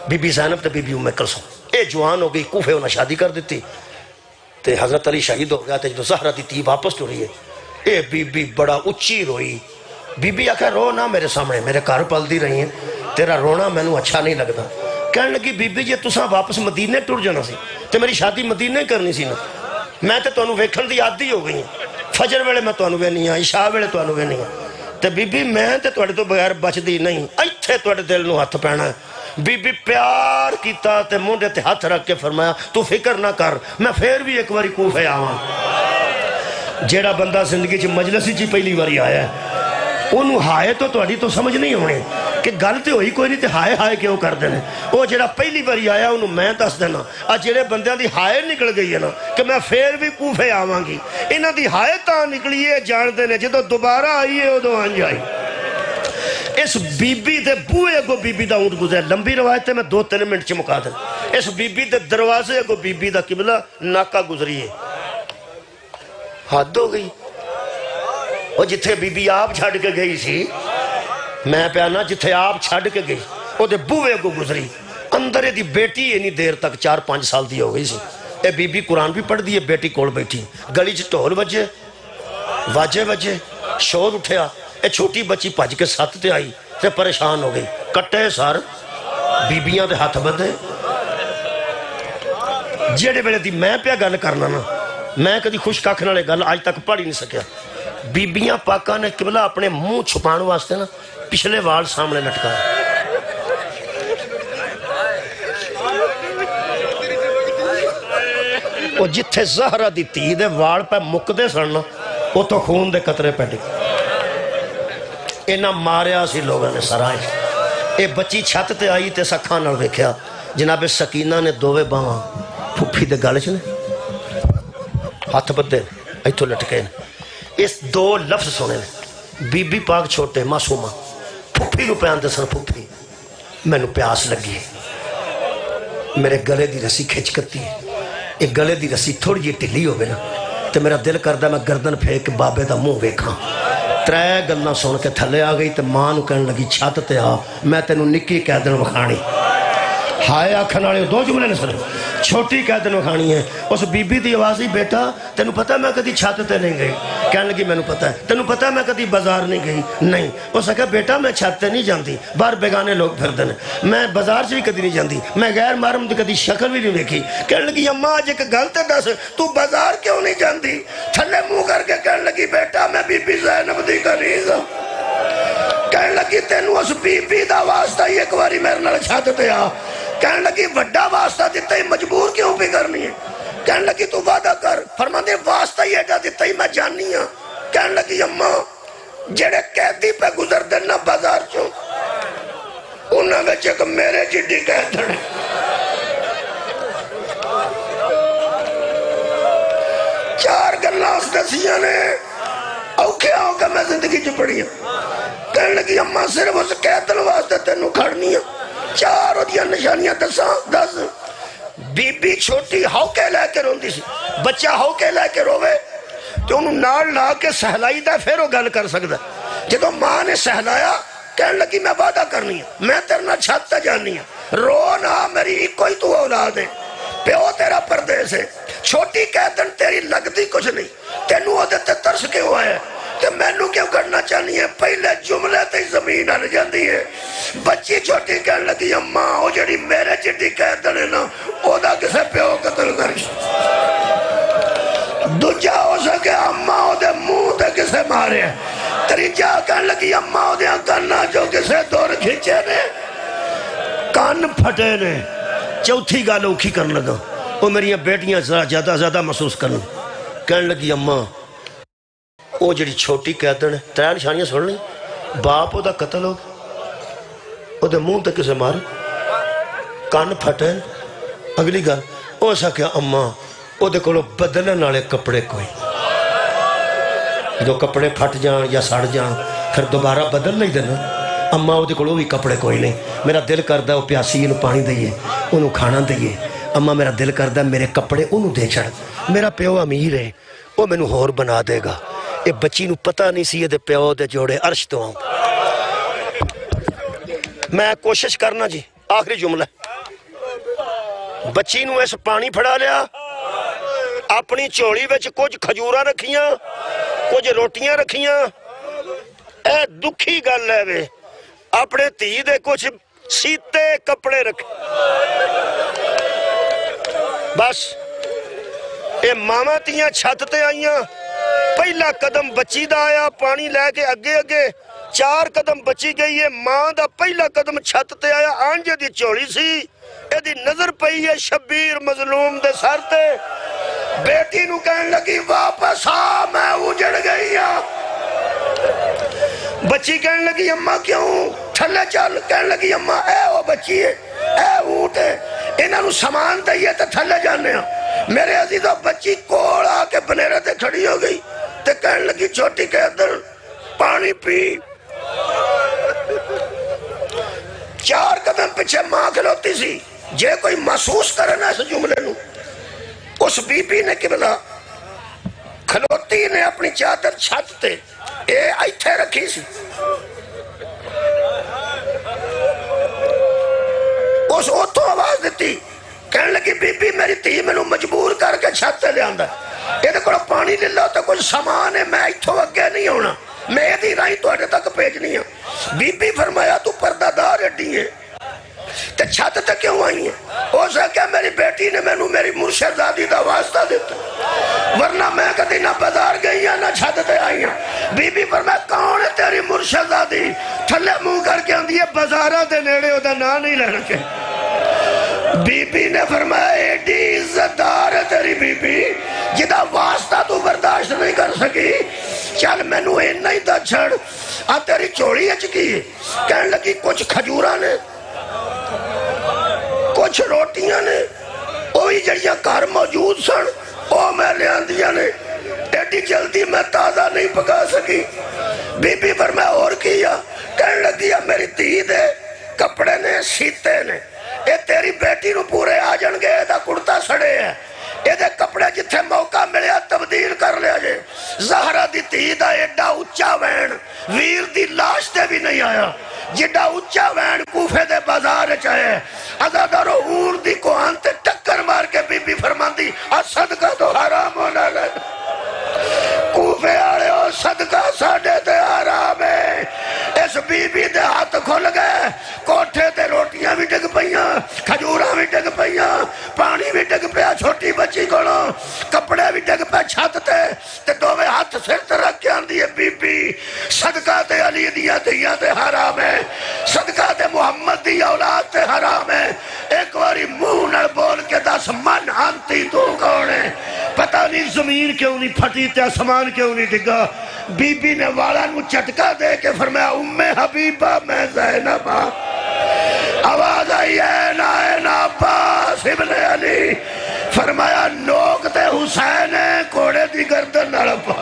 بی بی زینب تے بی بی ام کلثوم اے جوان ہو گئی کوفے انہیں شادی کر دیتی تے حضرت علی شہید ہو گیا تے جو زہرہ دی تھی واپس تو رہی ہے اے بی بی بڑا اچھی روئی بی بی آکھا رو نہ میرے سامنے میرے کار پل دی رہی ہیں تیرا رونا میں نو اچھا نہیں لگتا کہنے لگی بی بی جی تساں واپس مدینے ٹر جانا سی تے میری شادی مدینے کرنی سی نا میں تے تو انہوں ویکھن دی عادی ہو گئی ہیں فجر ویلے میں تو انہوں وینی ہاں عشاء ویلے تو انہوں وینی ہاں تے بی بی میں تے توڑے تو بغیر بچ دی نہیں ایتھے توڑے دل نو ہاتھ پہنا ہے بی بی پیار کیتا تے مونڈے تے ہاتھ رکھ کے فرمایا تو فکر نہ کر میں پھر بھی ایک باری کوفے آواں جیڑا بندہ زندگی چ مجلسی چی پہلی باری آیا ہے انہوں ہائے تو توڑی تو سمجھ نہیں ہونے کہ گلتے ہوئی کوئی نہیں تے ہائے ہائے کیوں کر دینے وہ جیڑا پہلی باری آیا انہوں میں دس دینا آج جیڑے بندیاں دی ہائے نکل گئی ہے نا کہ میں پھر بھی کوفے آواں گی انہاں دی ہائے تاں نکلی ہے جان دینے جدو دوبارہ آئی ہے ادو آن جائی اس بی بی دے بوئے کو بی بی دا اونٹ گزر لمبی روایت ہے میں 2-3 منٹ چ مکا دیں اس بی بی دے دروازے کو بی بی دا قبلہ ناکا گزری ہے حد ہو گئی وہ جتھے بی بی آپ چھڑ کے گئی سی میں پیانا جتھے آپ چھڑ کے گئی وہ دے بوئے کو گزری اندر دی بیٹی اینی دیر تک 4-5 سال دی ہو گئی سی اے بی بی قرآن بھی پڑھ دیئے بیٹی کول بیٹھی گلی چ ٹول بجے واجے بجے شور اٹھیا اے چھوٹی بچی پاج کے ساتھ تے آئی تے پریشان ہو گئی کٹے سار بیبیاں دے ہاتھ بدے جیڑے بیڑے دی میں پیا گل کرنا نا میں کدی خوش کاکھ نالے گل آج تک پڑھ ہی نہیں سکیا بیبیاں پاکاں نے قبلہ اپنے منہ چھپان واسطے نا پچھلے وال سامنے لٹکا وہ جتھے زہرہ دی تھی دے وال پہ مکدے سڑنا وہ تو خون دے قطرے پہ ڈگ اینا ماریا سی لوگوں نے سرائیں اے بچی چھت تے آئی تے سکھان نال ویکھیا جناب سکینہ نے دووے باواں پھپھی دے گل چ نے ہاتھ بدے ایتھوں لٹکے اس 2 لفظ سنے بی بی پاک چھوٹے معصومہ پھپھی نو پیان دے سن پھپھی میں نو پیاس لگی میرے گلے دی رسی کھچ کرتی ہے ایک گلے دی رسی تھوڑی جی ٹلی ہوئے نا تے میرا دل کردہ میں گردن پھیک بابے دا منہ ویکھاں 3 گلنا سن کے تھلے آ گئی تے ماں نو کہنے لگی چھت تے آ میں تینوں نکی کہہ دن وکھانی ہائے آکھن والے 2 جملے نے سنے چھوٹی کہہ دن وکھانی ہے اس بی بی دی آواز ہی بیٹا تینوں پتہ میں کدی چھت تے نہیں گئی کہنے لگی میں نو پتہ ہے تینوں پتہ میں کدی بازار نہیں گئی نہیں اس نے کہا بیٹا میں چھت تے نہیں جاندی باہر بیگانے لوگ پھر دینے میں بازار سے بھی کدی نہیں جاندی میں غیر محرم دی کدی شکل بھی نہیں دیکھی کہنے لگی اماں آج ایک گل تے دس تو بازار کیوں نہیں جاندی تھلے منہ کر کے کہنے لگی بیٹا میں بی بی زینب دی کنیز کہنے لگی تینوں اس بی بی دا واسطہ ہی ایک باری میرے نال چھت تے آ کہنے لگی وڈا واسطہ دیتا ہی مجبور کیوں بھی کرنی ہے کہنے لگی تو وعدہ کر فرما دے واسطہ ہی ایڈا دیتا ہی میں جاننی ہوں کہنے لگی اماں جڑے قیدی پہ گزر دینا بازار چوں انہاں وچ ایک میرے جڈی قید دنے چار گلاں اس دسیاں نے اوکھے ہو کے میں زندگی چ پڑھی ہوں کہنے لگی اماں صرف اس قیدن واسطے تینوں کھڑنی ہوں 4 ودیاں نشانیاں 10 بی بی چھوٹی ہو کے لے کے روندی سی بچہ ہو کے لے کے روے تو انہوں نال لا کے سہلائی دا پھر وہ گل کر سکتا جدو ماں نے سہلایا کہنے لگی میں وعدہ کرنی ہے میں تیرنا چھت تے جانی ہے رو نہ میری کوئی تو اولاد ہے پیو تیرا پردیس ہے چھوٹی قیدن تیری لگتی کچھ نہیں تینوں وہ دیتے ترس کیوں آئے کہ میں نو کیوں کرنا چاہنی ہے پہلے جملے تے زمین آنے جاندی ہے بچی چھوٹی کہنے لگی اماں وہ جڑی میرے چٹی قیدن ہے نا وہ دا کسے پیو قتل کرش دوجہ ہو سکے اماں وہ دے منہ تے کسے مارے تریجہ کہنے لگی اماں وہ دے کنا جو کسے دور کھچے نے کان پھٹے نے چوتھی گال اوکھی کرنے لگا وہ میری بیٹیاں زیادہ محسوس کرنے کہنے لگی اماں وہ جڑی چھوٹی قیدن ہے 3 نشانیاں سن لی باپ وہ دا قتل ہو وہ دے منہ تے کسے مارے کان پھٹے اگلی گل اس آخیا اما وہ بدلن والے کپڑے کوئی جو کپڑے پھٹ جان یا سڑ جان پھر دوبارہ بدل نہیں دینا اما وہ بھی کپڑے کوئی نہیں میرا دل کرتا وہ پیاسی انہوں پانی دئیے انہوں کھانا دئیے اما میرا دل کرتا میرے کپڑے انہوں دے چھڑ میرا پیو امیر ہے وہ مینوں ہور بنا دے گا یہ بچی نو پتہ نہیں سی یہ پیو دے جوڑے عرش تو آؤں میں کوشش کرنا جی آخری جملہ بچی نو اس پانی پھڑا لیا اپنی چوڑی وچ کچھ کھجوراں رکھیاں کچھ روٹیاں رکھیاں اے دکھی گل ہے وے اپنے تھی دے کچھ سیتے کپڑے رکھے بس اے ماما تیاں چھت تے آئیاں پہلا قدم بچی دا آیا پانی لے کے اگے اگے 4 قدم بچی گئی ہے ماں دا پہلا قدم چھت تے آیا آنجے دی چوڑی سی اے دی نظر پئی ہے شبیر مظلوم دے سر تے بیٹی نو کہنے لگی واپس آ میں اجڑ گئی ہاں بچی کہنے لگی اماں کیوں تھلے چل کہنے لگی اماں اے وہ بچی ہے اے اونٹ ہے انہاں نو سامان دئیے تے تھلے جانے ہاں میرے عزیزہ بچی کوڑ آ کے بنیرے تے کھڑی ہو گئی تے کہنے لگی چھوٹی کے اندر پانی پی 4 قدم پیچھے ماں کھلوتی سی جے کوئی محسوس کرنا اس جملے نو اس بی بی نے قبلہ کھلوتی نے اپنی چادر چھت تے اے ایتھے رکھی سی اس اوتھوں آواز دیتی کہنے لگی بی بی میری تھی میں نو مجبور کر کے چھت تے لے آندہ یہ دیکھو پانی لے لو تو کچھ سامان ہے میں ایتھوں اگے نہیں ہونا میں دی رائی تو اڑے تک بھیجنی ہوں بی بی فرمایا تو پردہ دار اڈی ہے تے چھت تے کیوں آئی ہیں ہو سکیا میری بیٹی نے میں نو میری مرشدزادی دا واسطہ دیتا ورنہ میں کدی نہ بازار گئی ہیں نہ چھت تے آئی ہیں بی بی فرمایا کون ہے تیری مرشدزادی تھلے منہ کر کے آندھی ہے بازارہ دے نیڑے ہو دا نا نہیں لینا کے بی بی نے فرمایا ایڈی عزت دار ہے تیری بی بی جدا واسطہ تو برداشت نہیں کر سکی چل میں نو این نہیں دا چھڑ آ تیری چوڑی اچ کی کہنے لگی کچھ کھجوراں نے کچھ روٹیاں نے اوہی جڑیاں کار موجود سن او میں لے آندیاں نے ایڈی جلدی میں تازہ نہیں پکا سکی بی بی پر میں اور کیا کہنے لگی میری تھی دے کپڑے نے سیتے نے اے تیری بیٹی نو پورے آ جن گے دا کڑتا سڑے ہیں اے دے کپڑے جتھے موقع ملیا تبدیل کر لیا جے زہرہ دی تھی دا ایڈا اچھا وین ویر دی لاش تے بھی نہیں آیا جڈا اچھا وین کوفے دے بازار چاہے ازادارو اور دی کوہان تے ٹکر مار کے بی بی فرمان دی صدقہ تو حرام ہونا لگا کوفے آڑے ہو صدقہ ساڑھے تے حرام ہے اس بی بی دے ہاتھ کھول گئے کوٹھے تے روٹیاں بھی ڈگ پئیاں کھجوراں بھی ڈگ پئیاں پانی بھی ڈگ پیا چھوٹی بچی کھولو کپڑے بھی ڈگ پیا چھت تے دووے ہاتھ سر تے رکھ کے آندی ہے بی بی صدقہ تے علی دیا دیا تے حرام ہے صدقہ تے محمد دی اولاد تے حرام ہے ایک واری منہ نڑ بول کے 10 من آنتی تو کون ہے پتہ نہیں زمین کیوں نہیں پھٹی تے آسمان کیوں نہیں ڈگا بی بی نے والا نو چٹکا دے کے فرمایا ام حبیبہ میں زینبہ آواز آئی این عباس ابن علی فرمایا نوک تے حسین کوڑے دی گردن نڑپا